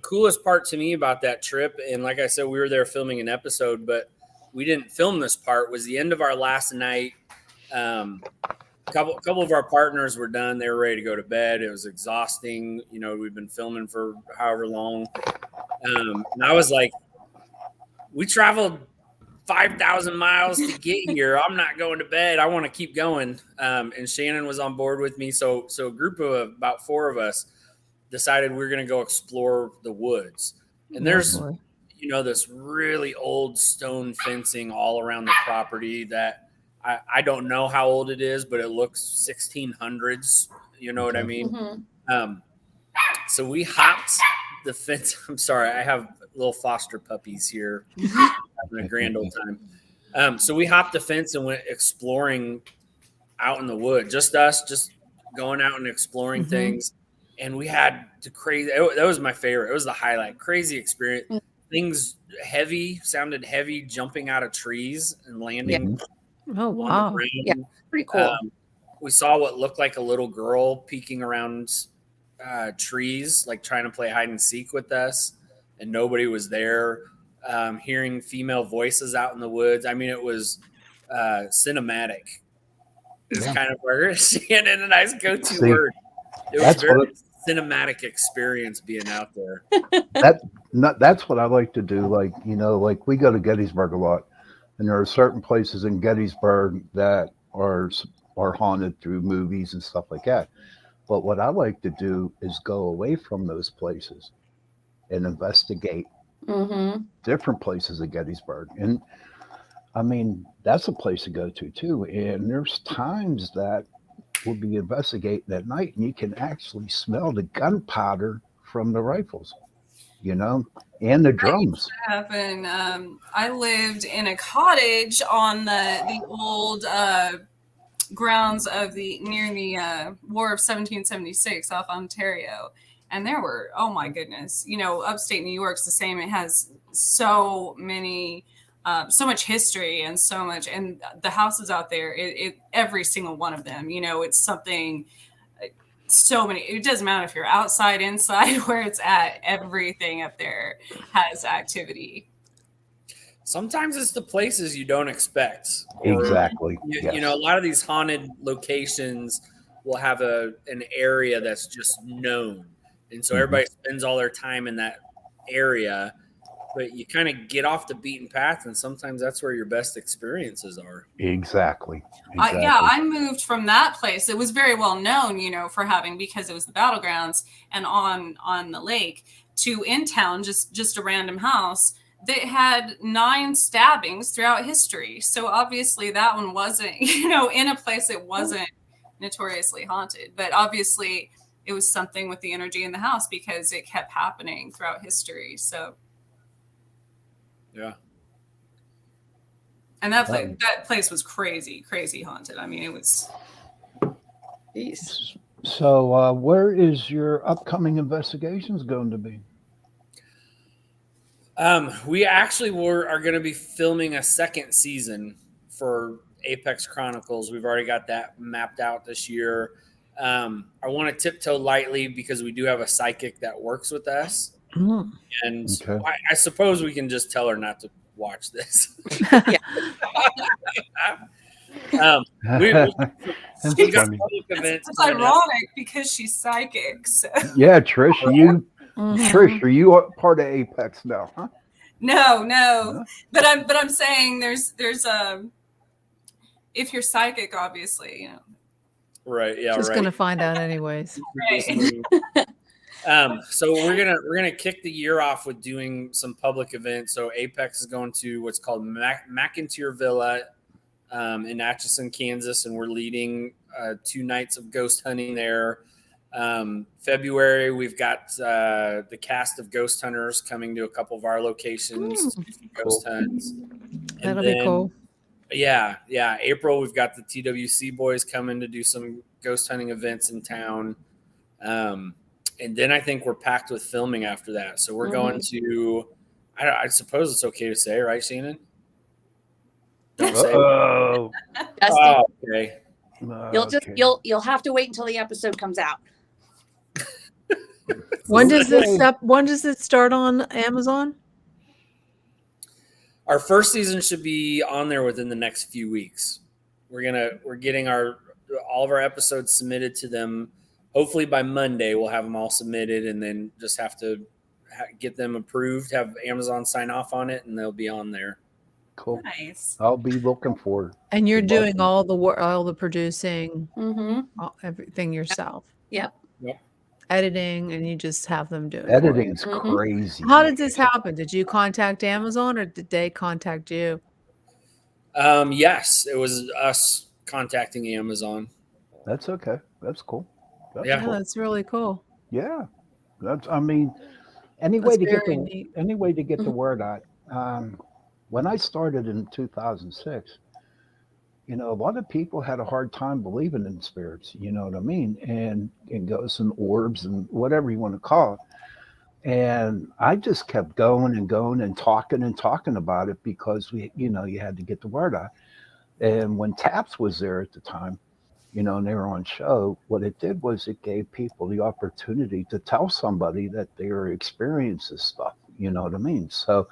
coolest part to me about that trip, and like I said, we were there filming an episode, but we didn't film this part, was the end of our last night. Couple of our partners were done. They were ready to go to bed. It was exhausting. We've been filming for however long. And I was like, we traveled 5,000 miles to get here. I'm not going to bed. I want to keep going. And Shannon was on board with me. So a group of about 4 of us decided we were going to go explore the woods. And there's, this really old stone fencing all around the property that I don't know how old it is, but it looks 1600s. You know what I mean? Mm-hmm. So we hopped the fence. I'm sorry, I have little foster puppies here having a grand old time. So we hopped the fence and went exploring out in the wood. Just us, just going out and exploring things. And we had to crazy. That was my favorite. It was the highlight. Crazy experience. Things sounded heavy, jumping out of trees and landing. Oh, wow. Yeah, pretty cool. We saw what looked like a little girl peeking around trees, like trying to play hide and seek with us, and nobody was there. Hearing female voices out in the woods. I mean, it was cinematic. It's kind of where Shannon and I's go-to word. It was very cinematic experience being out there. That's what I like to do. Like, like we go to Gettysburg a lot, and there are certain places in Gettysburg that are haunted through movies and stuff like that. But what I like to do is go away from those places and investigate different places in Gettysburg. And I mean, that's a place to go to too. And there's times that we'll be investigating at night and you can actually smell the gunpowder from the rifles, and the drums. I lived in a cottage on the old grounds of near the War of 1776 off Ontario. And there were, oh my goodness, upstate New York's the same. It has so many, so much history and so much, and the houses out there, every single one of them, it's something, so many, it doesn't matter if you're outside, inside, where it's at, everything up there has activity. Sometimes it's the places you don't expect. Exactly. A lot of these haunted locations will have an area that's just known. And so everybody spends all their time in that area, but you kind of get off the beaten path, and sometimes that's where your best experiences are. Exactly. I moved from that place. It was very well known, because it was the battlegrounds and on the lake, to in town, just a random house that had 9 stabbings throughout history. So obviously that one wasn't, in a place that wasn't notoriously haunted, but obviously it was something with the energy in the house because it kept happening throughout history. So yeah. And that place was crazy haunted. I mean, it was. Jeez. So where is your upcoming investigations going to be? We actually are going to be filming a second season for Apex Chronicles. We've already got that mapped out this year. I want to tiptoe lightly because we do have a psychic that works with us. And I suppose we can just tell her not to watch this. It's ironic because she's psychic. So. Yeah, Trish, Trish, are you part of Apex now? Huh? No. But I'm saying there's if you're psychic, obviously, Right. Yeah. Just gonna find out anyways. Right. So we're gonna kick the year off with doing some public events. So Apex is going to what's called McIntyre Villa in Atchison, Kansas, and we're leading 2 nights of ghost hunting there. February, we've got the cast of Ghost Hunters coming to a couple of our locations, ghost hunts. That'll be cool. Yeah. April, we've got the TWC boys coming to do some ghost hunting events in town. And then I think we're packed with filming after that. So we're going to, I suppose it's okay to say, right, Shannon? Don't say. Oh, okay. You'll have to wait until the episode comes out. When does it start on Amazon? Our first season should be on there within the next few weeks. We're getting all of our episodes submitted to them. Hopefully by Monday we'll have them all submitted, and then just have to get them approved, have Amazon sign off on it, and they'll be on there. Cool. Nice. I'll be looking for it. And you're Good luck. doing all the work, all the producing, Mm-hmm. everything yourself, Yep. editing, and you just have them do it. for you. Editing's Mhm. crazy. How did this happen? Did you contact Amazon or did they contact you? Yes, it was us contacting Amazon. That's okay. That's cool. That's Yeah. Yeah, cool. that's really cool. Yeah. That's, I mean, any That's way to get very the neat. any way to get the Mhm. word out. When I started in 2006, a lot of people had a hard time believing in spirits. You know what I mean? And ghosts and orbs and whatever you want to call it. And I just kept going and going and talking about it because you had to get the word out. And when Taps was there at the time, and they were on show, what it did was it gave people the opportunity to tell somebody that they were experiencing stuff. You know what I mean? So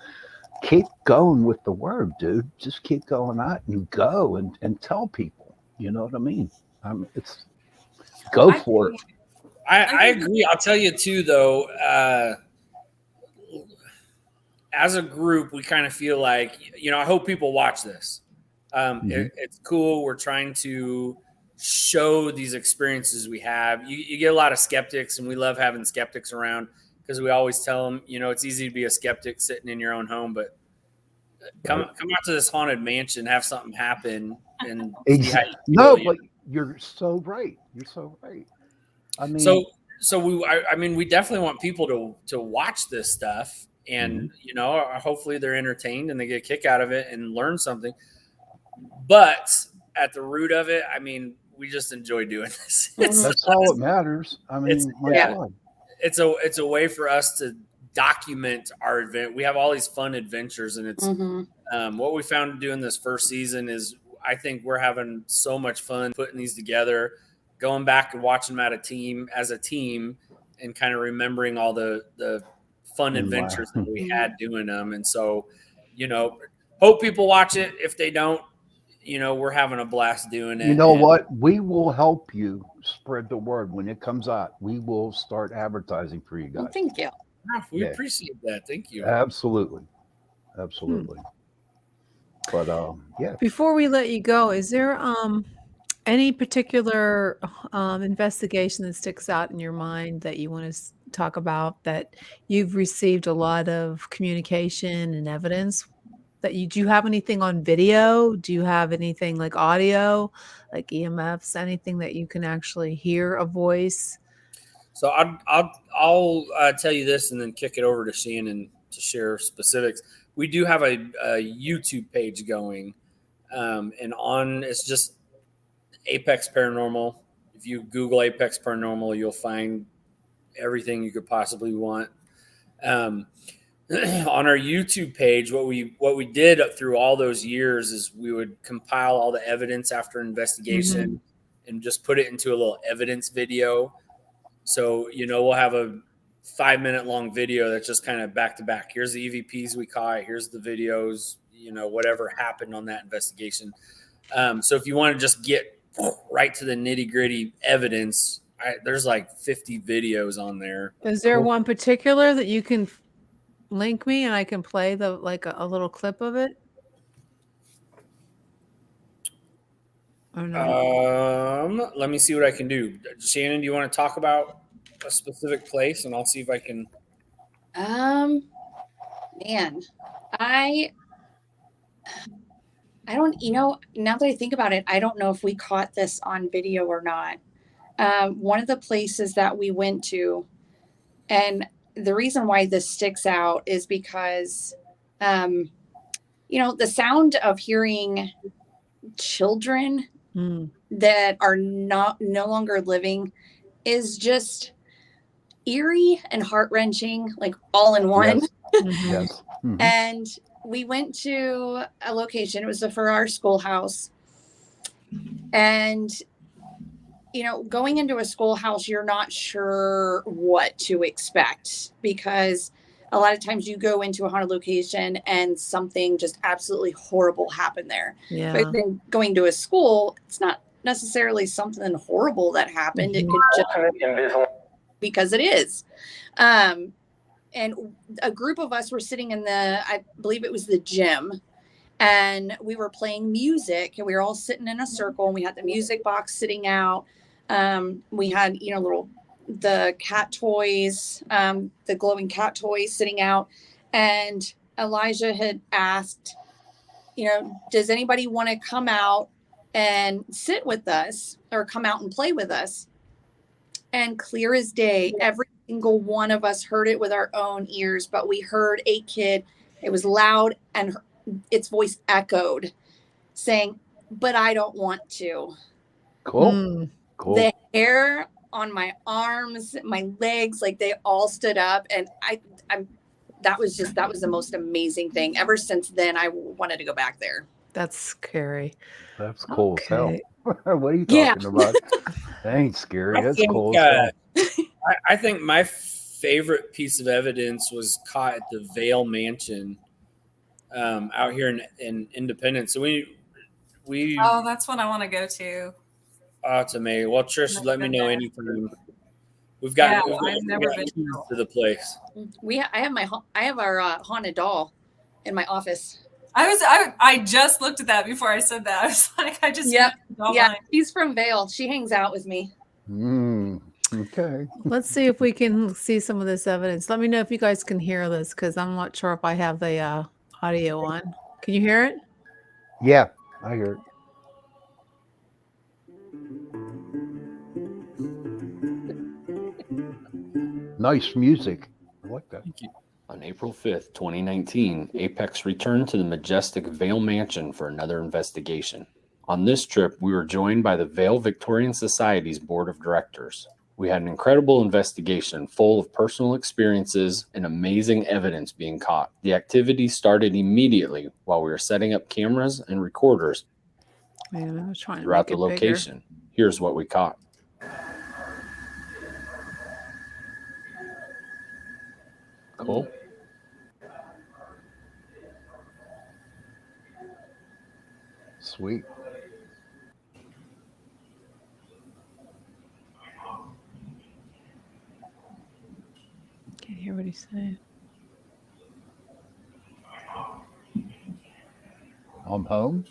keep going with the word, dude. Just keep going out and go and tell people. You know what I mean? It's go I for think- it. I agree. I'll tell you too, though. As a group, we kind of feel like, I hope people watch this. It's cool. We're trying to show these experiences we have. You get a lot of skeptics, and we love having skeptics around because we always tell them, it's easy to be a skeptic sitting in your own home, but come out to this haunted mansion, have something happen, and see how you feel. No, but you're so right. You're so right. I mean, so we definitely want people to watch this stuff, and hopefully they're entertained and they get a kick out of it and learn something. But at the root of it, we just enjoy doing this. that's all that matters. I mean, my God. It's a way for us to document our event. We have all these fun adventures, and it's what we found doing this first season is I think we're having so much fun putting these together, going back and watching them as a team, and kind of remembering all the fun adventures that we had doing them. And so, hope people watch it. If they don't, we're having a blast doing it. You know what? We will help you spread the word when it comes out. We will start advertising for you guys. Well, thank you. We appreciate that. Thank you. Absolutely. But Before we let you go, is there any particular investigation that sticks out in your mind that you want to talk about, that you've received a lot of communication and evidence? Do you have anything on video? Do you have anything like audio, like EMFs, anything that you can actually hear a voice? So I'll tell you this and then kick it over to Shannon to share specifics. We do have a YouTube page going, and it's just Apex Paranormal. If you Google Apex Paranormal, you'll find everything you could possibly want. On our YouTube page, what we did through all those years is we would compile all the evidence after investigation and just put it into a little evidence video. So, we'll have a 5-minute long video that's just kind of back to back. Here's the EVPs we caught. Here's the videos, whatever happened on that investigation. So if you want to just get right to the nitty gritty evidence, there's like 50 videos on there. Is there one particular that you can link me and I can play a little clip of it? Or no? Let me see what I can do. Shannon, do you want to talk about a specific place, and I'll see if I can. Man, I don't. Now that I think about it, I don't know if we caught this on video or not. One of the places that we went to, and the reason why this sticks out is because, the sound of hearing children that are no longer living is just eerie and heart-wrenching, like all in one. Yes. And we went to a location. It was for our schoolhouse. And, going into a schoolhouse, you're not sure what to expect, because a lot of times you go into a haunted location and something just absolutely horrible happened there. Yeah. But then going to a school, it's not necessarily something horrible that happened. It could just because it is. and a group of us were sitting in I believe it was the gym, and we were playing music, and we were all sitting in a circle, and we had the music box sitting out. We had, the cat toys, the glowing cat toys sitting out. And Elijah had asked, does anybody want to come out and sit with us or come out and play with us? And clear as day, every single one of us heard it with our own ears, but we heard a kid, it was loud, and its voice echoed saying, "But I don't want to." Cool. Cool. The hair on my arms, my legs, like they all stood up. And that was the most amazing thing. Ever since then, I wanted to go back there. That's scary. That's cool as hell. Okay. What are you talking about? That ain't scary. That's cool as hell. I think my favorite piece of evidence was caught at the Vale Mansion out here in Independence. So we Oh, that's what I want to go to. Oh, it's amazing. Well, Trish, let me know anytime. We've got I've never been keys to the place. I have our haunted doll in my office. I just looked at that before I said that. I was like, yeah. She's from Vale. She hangs out with me. Okay. Let's see if we can see some of this evidence. Let me know if you guys can hear this, because I'm not sure if I have the audio on. Can you hear it? Yeah, I hear it. Nice music. I like that. Thank you. On April 5th, 2019, Apex returned to the majestic Vale Mansion for another investigation. On this trip, we were joined by the Vale Victorian Society's board of directors. We had an incredible investigation full of personal experiences and amazing evidence being caught. The activity started immediately while we were setting up cameras and recorders throughout the location. Here's what we caught. Cool. Sweet. Can't hear what he's saying. I'm home.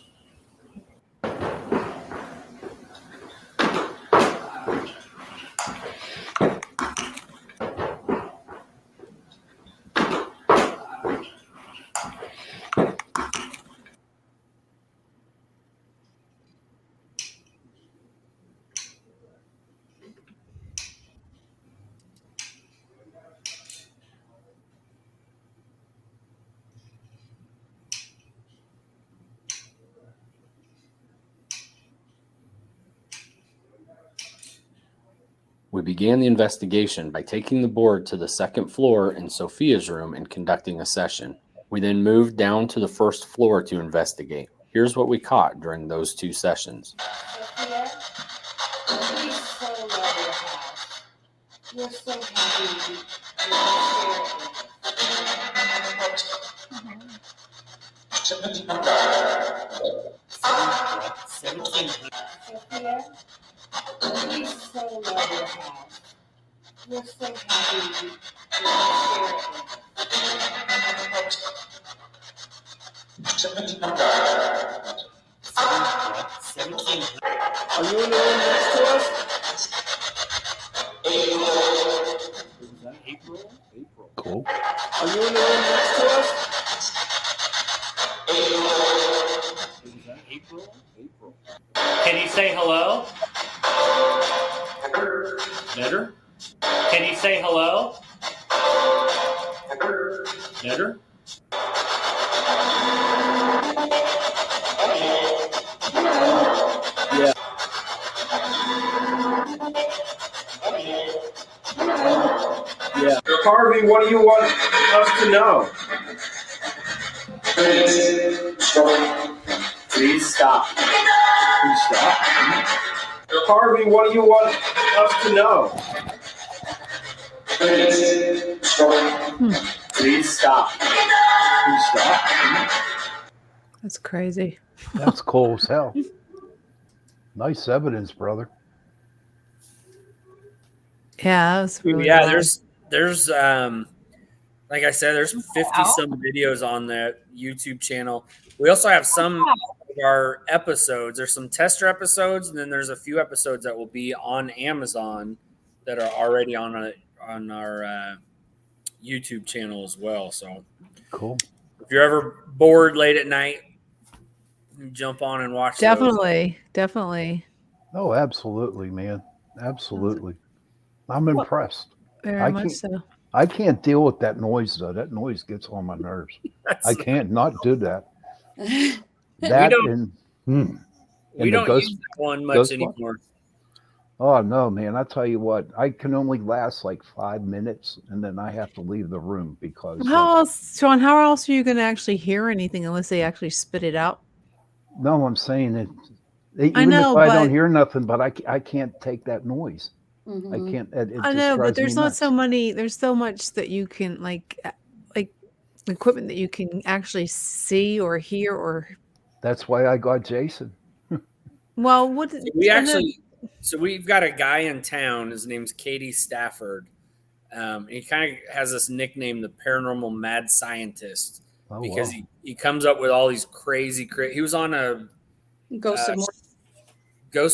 We began the investigation by taking the board to the second floor in Sophia's room and conducting a session. We then moved down to the first floor to investigate. Here's what we caught during those two sessions. Sophia, we so love your house. We're so happy you share it Sophia, we so love your house. We're so happy you share it Are you in the room next to us? April? Cool. Are you in the room next to us? April? Can you say hello? Better? Can you say hello? Better? Yeah. Yeah. Harvey, what do you want us to know? Please stop. Please stop. Harvey, what do you want us to know? Please stop. Please stop. That's crazy. That's cool as hell. Nice evidence, brother. Yeah, that was really Yeah, wild. there's Like I said, there's 50 some videos on the YouTube channel. We also have some of our episodes. There's some tester episodes, and then there's a few episodes that will be on Amazon that are already on our YouTube channel as well. So Cool. if you're ever bored late at night, jump on and watch those. Definitely. Oh, absolutely, man. Absolutely. I'm impressed. Very much so. I can't deal with that noise, though. That noise gets on my nerves. I can't not do that. That we don't use that one much anymore. Oh, no, man. I tell you what, I can only last like 5 minutes, and then I have to leave the room because... How else are you going to actually hear anything unless they actually spit it out? No, I'm saying it. Even if I don't hear nothing, but I can't take that noise. I can't. I know, but there's not so many. There's so much that you can like equipment that you can actually see or hear or. That's why I got Jason. Well, so we've got a guy in town. His name's Katie Stafford. He kind of has this nickname, the Paranormal Mad Scientist, because he comes up with all these crazy. He was on a Ghost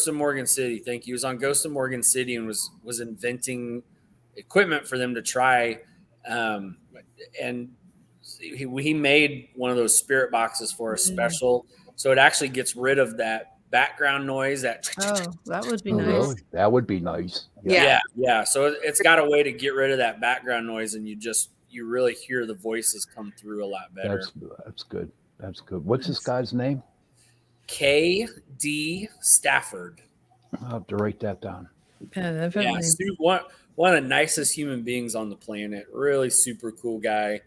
of Morgan City. Thank you. He was on Ghost of Morgan City and was inventing equipment for them to try. And he made one of those spirit boxes for a special, so it actually gets rid of that background noise. That would be nice. Really? That would be nice. Yeah. So it's got a way to get rid of that background noise, and you really hear the voices come through a lot better. That's good. That's good. What's this guy's name? K.D. Stafford. I'll have to write that down. Yeah, definitely. Yeah, one of the nicest human beings on the planet. Really super cool guy.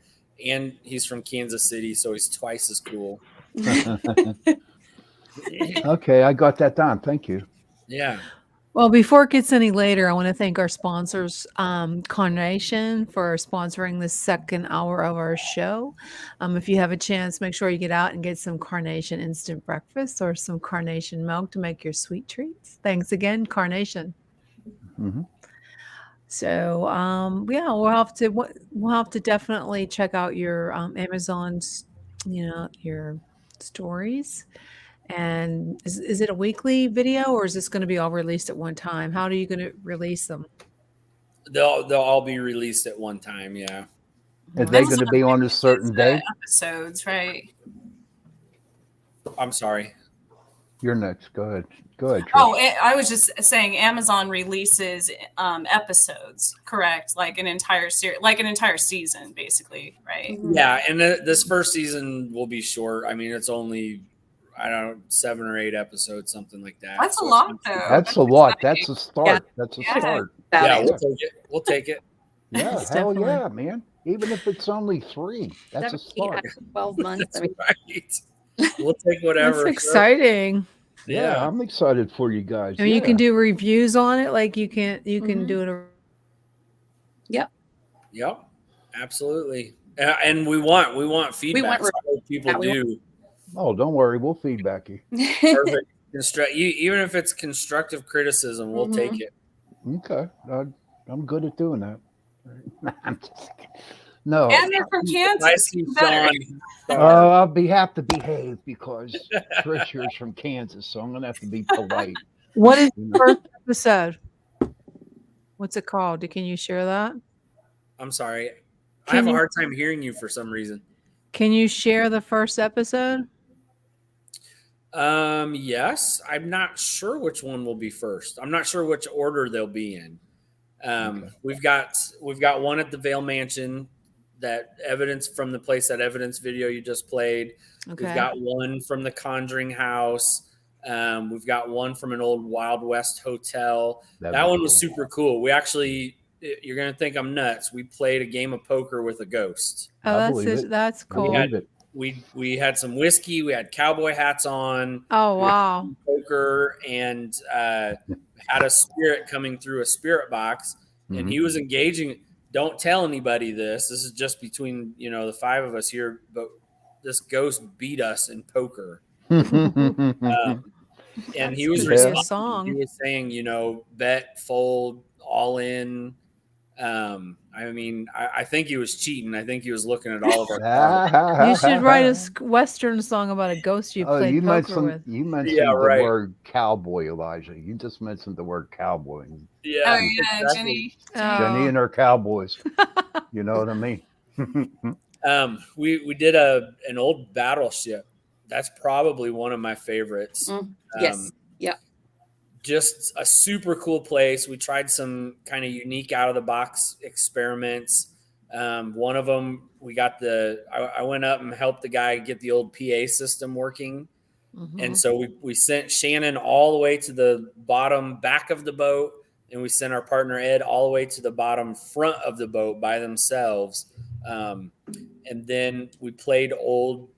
And he's from Kansas City, so he's twice as cool. Okay, I got that down. Thank you. Yeah. Well, before it gets any later, I want to thank our sponsors, Carnation, for sponsoring the second hour of our show. If you have a chance, make sure you get out and get some Carnation instant breakfast or some Carnation milk to make your sweet treats. Thanks again, Carnation. Mm-hmm. So, we'll have to definitely check out your Amazon's, your stories. And is it a weekly video, or is this going to be all released at one time? How are you going to release them? They'll all be released at one time. Yeah. Are they going to be on a certain day? Episodes, right? I'm sorry. You're next. Go ahead. Trish. I was just saying Amazon releases episodes, correct? Like an entire series, like an entire season, basically, right? Yeah, and this first season will be short. I mean, it's only 7 or 8 episodes, something like that. That's a lot, though. That's a lot. That's a start. Yeah. That's a start. Yeah, we'll take it. Yeah, hell yeah, man. Even if it's only 3, that's a start. 12 months. Right. We'll take whatever. That's exciting. Yeah, I'm excited for you guys. I mean, you can do reviews on it, like you can do it. Yep. Absolutely. And we want feedback. People do. Oh, don't worry, we'll feedback you. Perfect. Even if it's constructive criticism, we'll take it. Okay, I'm good at doing that. I'm just kidding. No. And they're from Kansas. I see Sean. I'll have to behave because Trish is from Kansas, so I'm gonna have to be polite. What is the first episode? What's it called? Can you share that? I'm sorry. I have a hard time hearing you for some reason. Can you share the first episode? Yes. I'm not sure which one will be first. I'm not sure which order they'll be in. Okay. We've got one at the Vale Mansion, that evidence from the place, that evidence video you just played. Okay. We've got one from the Conjuring House. We've got one from an old Wild West hotel. That one was super cool. We actually, you're going to think I'm nuts, we played a game of poker with a ghost. Oh, that's cool. We had some whiskey. We had cowboy hats on. Oh, wow. Poker, and had a spirit coming through a spirit box. And he was engaging. Don't tell anybody this. This is just between, the 5 of us here. But this ghost beat us in poker. And he was responding. He was saying, bet, fold, all in. I mean, I think he was cheating. I think he was looking at all of our cards. You should write a Western song about a ghost you played you poker with. You mentioned Yeah, the right. word cowboy, Elijah. You just mentioned the word cowboy. Yeah. Oh yeah, exactly. Jenny and her cowboys. You know what I mean? We did an old battleship. That's probably one of my favorites. Yes. Yeah. Just a super cool place. We tried some kind of unique out of the box experiments. One of them, we got I went up and helped the guy get the old PA system working. Mm-hmm. And so we sent Shannon all the way to the bottom back of the boat, and we sent our partner Ed all the way to the bottom front of the boat by themselves. And then we played old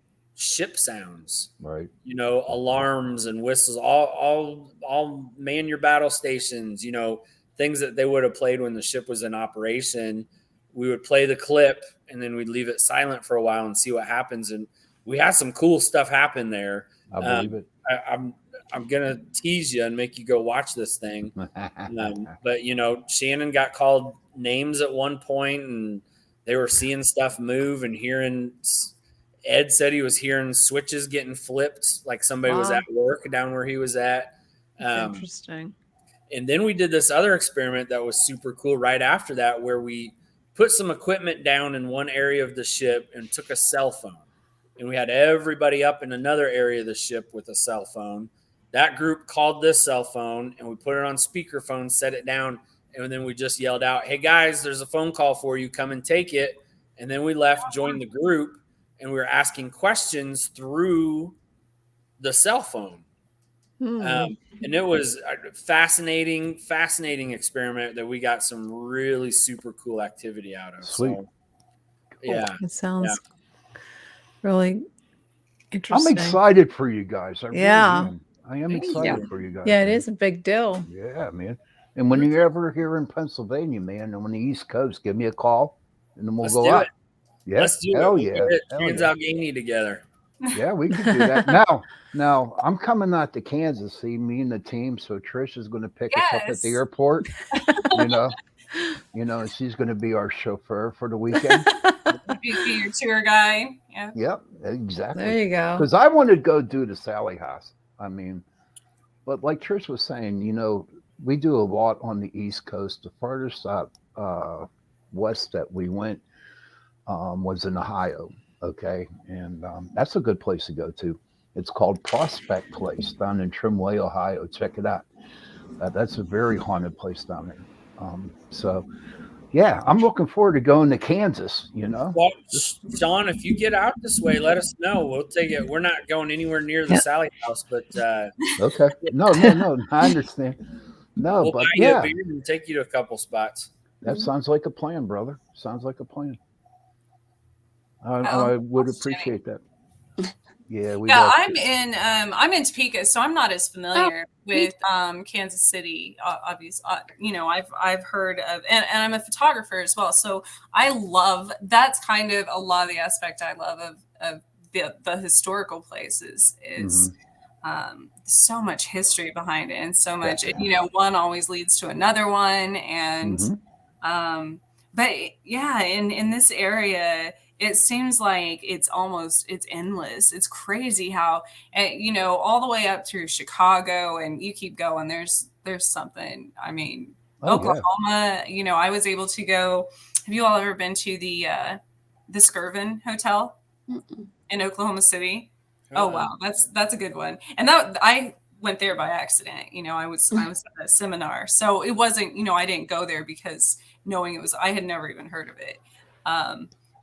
ship sounds, right? You know, alarms and whistles, all man your battle stations, you know, things that they would have played when the ship was in operation. We would play the clip and then we'd leave it silent for a while and see what happens. And we had some cool stuff happen there. I believe it. I'm gonna tease you and make you go watch this thing. But you know, Shannon got called names at one point, and they were seeing stuff move and hearing. Ed said he was hearing switches getting flipped, like somebody was at work down where he was at. That's interesting. And then we did this other experiment that was super cool right after that, where we put some equipment down in one area of the ship and took a cell phone. And we had everybody up in another area of the ship with a cell phone. That group called this cell phone, and we put it on speakerphone, set it down, and then we just yelled out, "Hey, guys, there's a phone call for you. Come and take it." And then we left, joined the group, and we were asking questions through the cell phone. And it was a fascinating experiment that we got some really super cool activity out of. Sweet. So, yeah. It sounds really interesting. I'm excited for you guys. I really Yeah. am. I am excited for you guys. Yeah, it man. is a big deal. Yeah, man. And when you're ever here in Pennsylvania, man, and on the East Coast, give me a call, and then we'll Let's go do up. it. Yeah, Let's do hell it. yeah. We'll get Hell Trans-Allegheny together. Yeah, we can do that. Now I'm coming out to Kansas. See me and the team. So Trish is going to pick us up at the airport. you know, and she's going to be our chauffeur for the weekend. Be your tour guide. Yeah. Yep, exactly. There you go. Because I wanted to go do the Sally House. I mean, but like Trish was saying, you know, we do a lot on the East Coast. The farthest out west that we went was in Ohio. Okay, and that's a good place to go to. It's called Prospect Place down in Trimway, Ohio. Check it out. That's a very haunted place down there. So, yeah, I'm looking forward to going to Kansas. You know, well, Sean, if you get out this way, let us know. We'll take it. We're not going anywhere near the Sally House, but okay. No, I understand. No, we'll but buy you a beer and take you to a couple spots. That sounds like a plan, brother. Sounds like a plan. I would appreciate that. Yeah, I'm in Topeka, so I'm not as familiar with Kansas City. Obviously, you know, I've heard of, and I'm a photographer as well. So I love that's kind of a lot of the aspect I love of the historical places is so much history behind it, and so much. You know, one always leads to another one, and but yeah, in this area. It seems like it's endless. It's crazy how, you know, all the way up through Chicago, and you keep going. There's something. I mean, Oklahoma. You know, I was able to go. Have you all ever been to the Skirvin Hotel in Oklahoma City? Oh wow, that's a good one. And that I went there by accident. You know, I was at a seminar, so it wasn't. You know, I didn't go there because knowing it was. I had never even heard of it.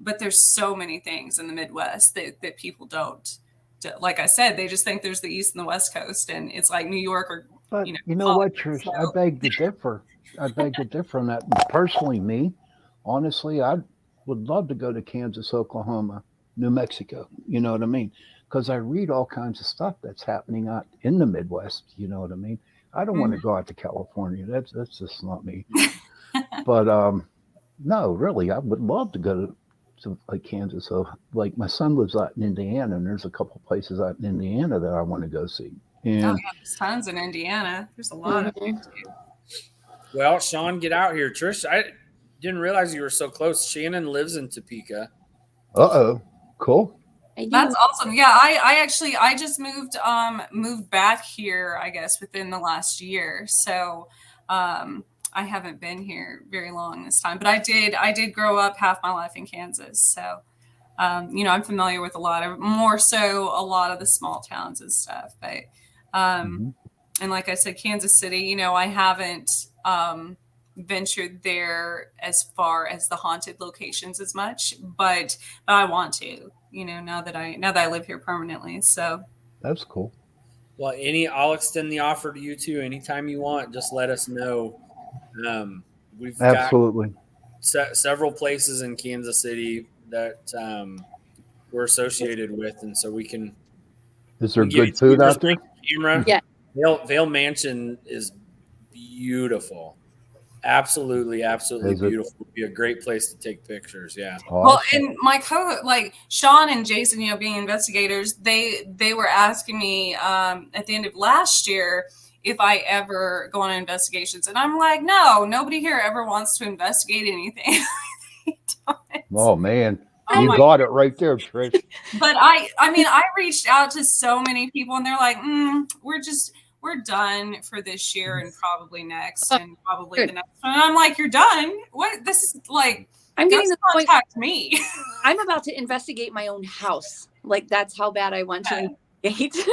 But there's so many things in the Midwest that people don't. Like I said, they just think there's the East and the West Coast, and it's like New York or but you know what, Trish? So. I beg to differ. I beg to differ on that. Personally, honestly, I would love to go to Kansas, Oklahoma, New Mexico. You know what I mean? Because I read all kinds of stuff that's happening out in the Midwest. You know what I mean? I don't want to go out to California. That's just not me. But no, really, I would love to go to like Kansas. So like my son lives out in Indiana, and there's a couple places out in Indiana that I want to go see. And there's tons in Indiana. There's a lot of things. Well, Sean, get out here. Trish, Didn't realize you were so close. Shannon lives in Topeka. Cool. That's awesome. Yeah, I just moved back here, I guess, within the last year. So I haven't been here very long this time, but I did grow up half my life in Kansas. So I'm familiar with a lot of the small towns and stuff. But and like I said, Kansas City, I haven't ventured there as far as the haunted locations as much, but I want to, now that I live here permanently. So that's cool. Well, I'll extend the offer to you too. Anytime you want, just let us know. We've absolutely got several places in Kansas City that we're associated with, and so we can. Is there good food out there? Camera. Yeah. Vale Mansion is beautiful. Absolutely beautiful. Would be a great place to take pictures. Yeah. Awesome. Well, and my Sean and Jason, being investigators, they were asking me at the end of last year if I ever go on investigations, and I'm like, no, nobody here ever wants to investigate anything. Oh man, you got it right there, Trish. But I reached out to so many people, and they're like, we're done for this year and probably next and probably the next one. And I'm like, you're done? What? This is like, I'm getting the point. Contact me. I'm about to investigate my own house. Like, that's how bad I want to investigate.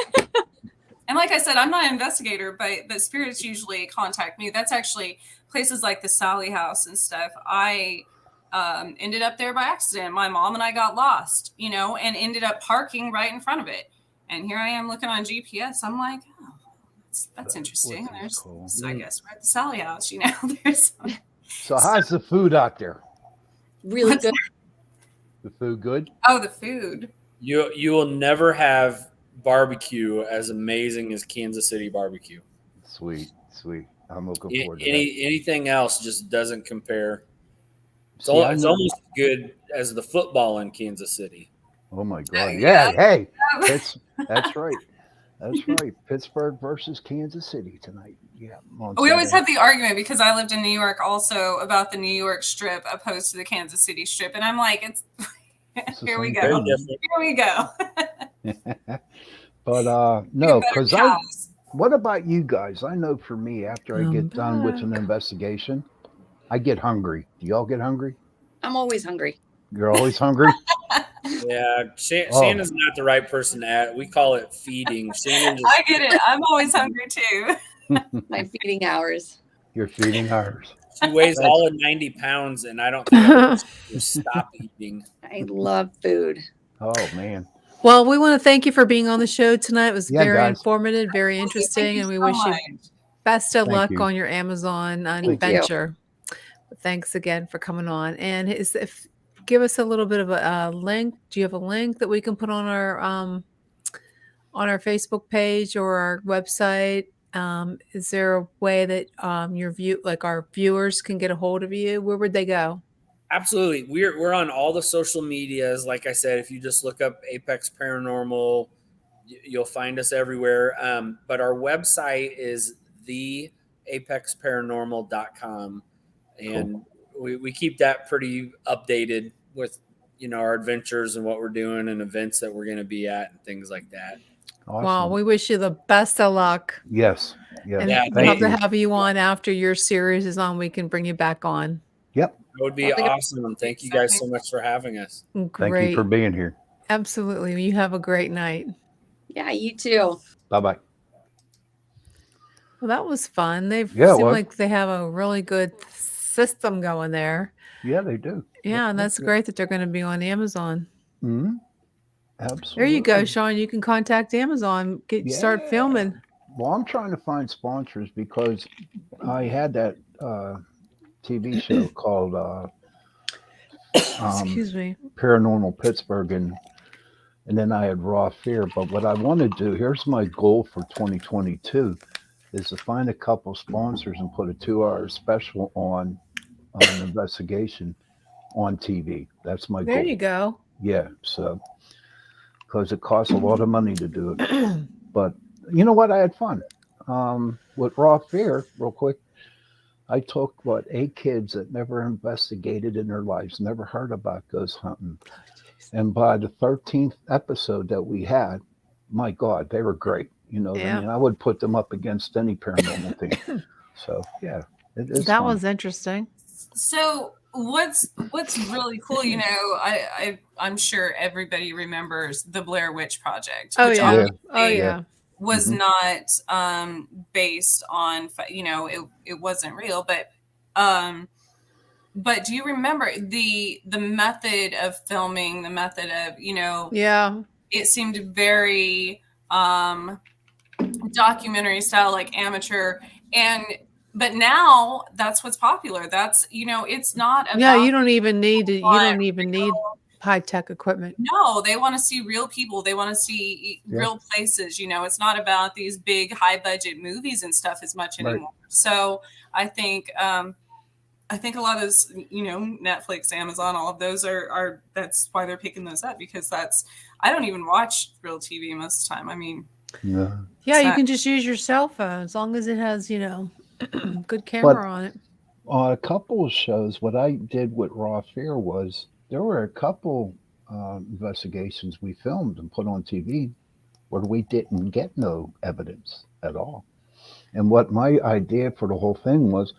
And like I said, I'm not an investigator, but spirits usually contact me. That's actually places like the Sally House and stuff. I ended up there by accident. My mom and I got lost, and ended up parking right in front of it. And here I am looking on GPS. I'm like, oh, that's interesting. There's, cool. I guess we're at the Sally House, There's So how's the food out there? Really good. The food good? Oh, the food. You will never have barbecue as amazing as Kansas City barbecue. Sweet. I'm looking forward to that. Anything else just doesn't compare. It's almost as good as the football in Kansas City. Oh my God! Yeah. Hey, that's right. That's right. Pittsburgh versus Kansas City tonight. Yeah. We always have the argument because I lived in New York also about the New York strip opposed to the Kansas City strip, and I'm like, it's here we go. Here we go. But no, because what about you guys? I know for me, after I get done with an investigation, I get hungry. Do y'all get hungry? I'm always hungry. You're always hungry? Yeah, Shannon's not the right person to add. We call it feeding. I get it. I'm always hungry too. My feeding hours. Your feeding hours. She weighs all of 90 pounds, and I don't think I will stop eating. I love food. Oh, man. Well, we want to thank you for being on the show tonight. It was very informative, very interesting, and we wish you best of luck on your Amazon adventure. Thanks again for coming on. And give us a little bit of a link. Do you have a link that we can put on our Facebook page or our website? Is there a way that our viewers can get a hold of you? Where would they go? Absolutely. We're on all the social medias. Like I said, if you just look up Apex Paranormal, you'll find us everywhere. But our website is theapexparanormal.com. And we keep that pretty updated with, our adventures and what we're doing and events that we're going to be at and things like that. Awesome. Well, we wish you the best of luck. Yes. And we'd love to have you on after your series is on. We can bring you back on. Yep. That would be awesome. Thank you guys so much for having us. Great. Thank you for being here. Absolutely. You have a great night. Yeah, you too. Bye-bye. Well, that was fun. They seem like they have a really good system going there. Yeah, they do. Yeah, and that's great that they're going to be on Amazon. Mm-hmm. Absolutely. There you go, Sean. You can contact Amazon. Start filming. Well, I'm trying to find sponsors because I had that TV show called excuse me, Paranormal Pittsburgh, and then I had Raw Fear. But what I want to do, here's my goal for 2022, is to find a couple sponsors and put a 2-hour special on an investigation on TV. That's my goal. There you go. Yeah, so because it costs a lot of money to do it. But you know what? I had fun with Raw Fear. Real quick, I took what 8 kids that never investigated in their lives, never heard about ghost hunting, and by the 13th episode that we had, my God, they were great. You know what I Yeah. mean? I would put them up against any paranormal thing. So yeah, it is That fun. was interesting. So what's really cool, you know, I'm sure everybody remembers the Blair Witch Project, Oh which yeah. Yeah. Oh obviously yeah. was Mhm. not based on, you know, it wasn't real, but do you remember the method of filming, the method of, you know, Yeah. it seemed very documentary style, like amateur, but now that's what's popular. That's, you know, it's not about Yeah, you don't even need real- high tech equipment. no, they want to see real people. They want to see Yeah. real places. You know, it's not about these big high budget movies and stuff as much Right. anymore. So I think a lot of those, you know, Netflix, Amazon, all of those are that's why they're picking those up, because I don't even watch real TV most of the time. I mean, Yeah. Yeah, you So- can just use your cell phone as long as it has, you know, good camera on it. On a couple of shows, what I did with Raw Fear was there were a couple investigations we filmed and put on TV where we didn't get no evidence at all. And what my idea for the whole thing was,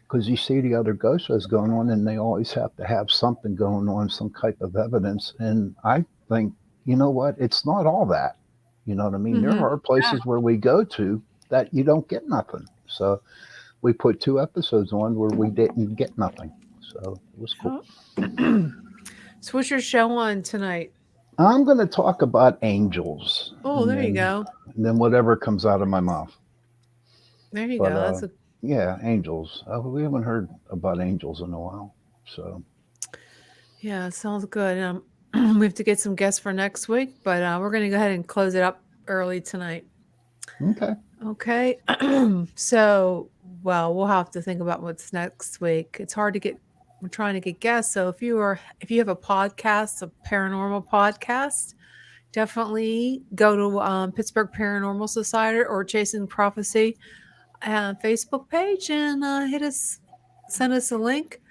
because you see the other ghost shows going on, and they always have to have something going on, some type of evidence. And I think, you know what? It's not all that. You know what I mean? Mhm. There are places where we go to that you don't get nothing. So we put 2 episodes on where we didn't get nothing. So it was cool. So what's your show on tonight? I'm going to talk about angels. Oh, and there you then- go. And then whatever comes out of my mouth. There you But, go. That's a Yeah, angels. We haven't heard about angels in a while. So yeah, it sounds good. We have to get some guests for next week, but we're going to go ahead and close it up early tonight. okay. Okay. So, well, we'll have to think about what's next week. It's hard to get. We're trying to get guests. So if you have a podcast, a paranormal podcast, definitely go to Pittsburgh Paranormal Society or Chasing Prophecy Facebook page and send us a link,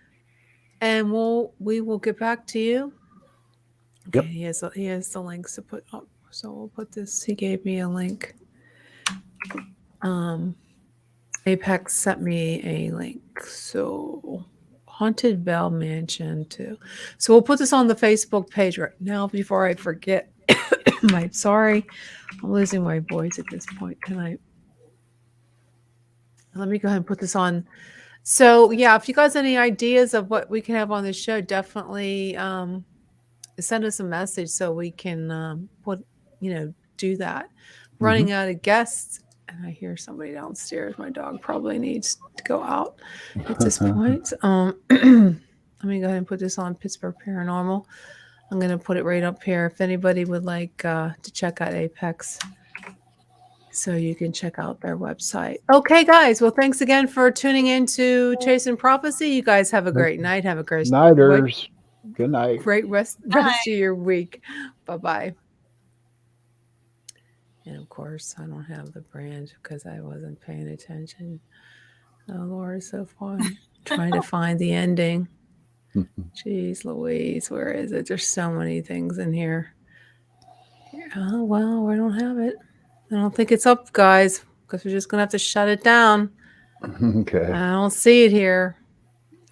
and we will get back to you. Yep. Okay, he has the links to put up. So we'll put this. He gave me a link. Apex sent me a link. So Haunted Bell Mansion too. So we'll put this on the Facebook page right now before I forget. I'm sorry. I'm losing my voice at this point tonight. Let me go ahead and put this on. So yeah, if you guys have any ideas of what we can have on this show, definitely send us a message so we can do that. Running out of guests, and I hear somebody downstairs. My dog probably needs to go out at this point. Let me go ahead and put this on Pittsburgh Paranormal. I'm going to put it right up here. If anybody would like to check out Apex, so you can check out their website. Okay, guys. Well, thanks again for tuning in to Chasing Prophecy. You guys have a great night. Have a great Nighters. Good night. great rest of your week. Bye-bye. And of course, I don't have the brand because I wasn't paying attention. Oh, Lord, so fun. Trying to find the ending. Jeez Louise, where is it? There's so many things in here. Oh, well, we don't have it. I don't think it's up, guys, because we're just going to have to shut it down. Okay. I don't see it here.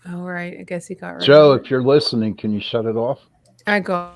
All right. I guess he got rid Joe, of it. if you're listening, can you shut it off? I go.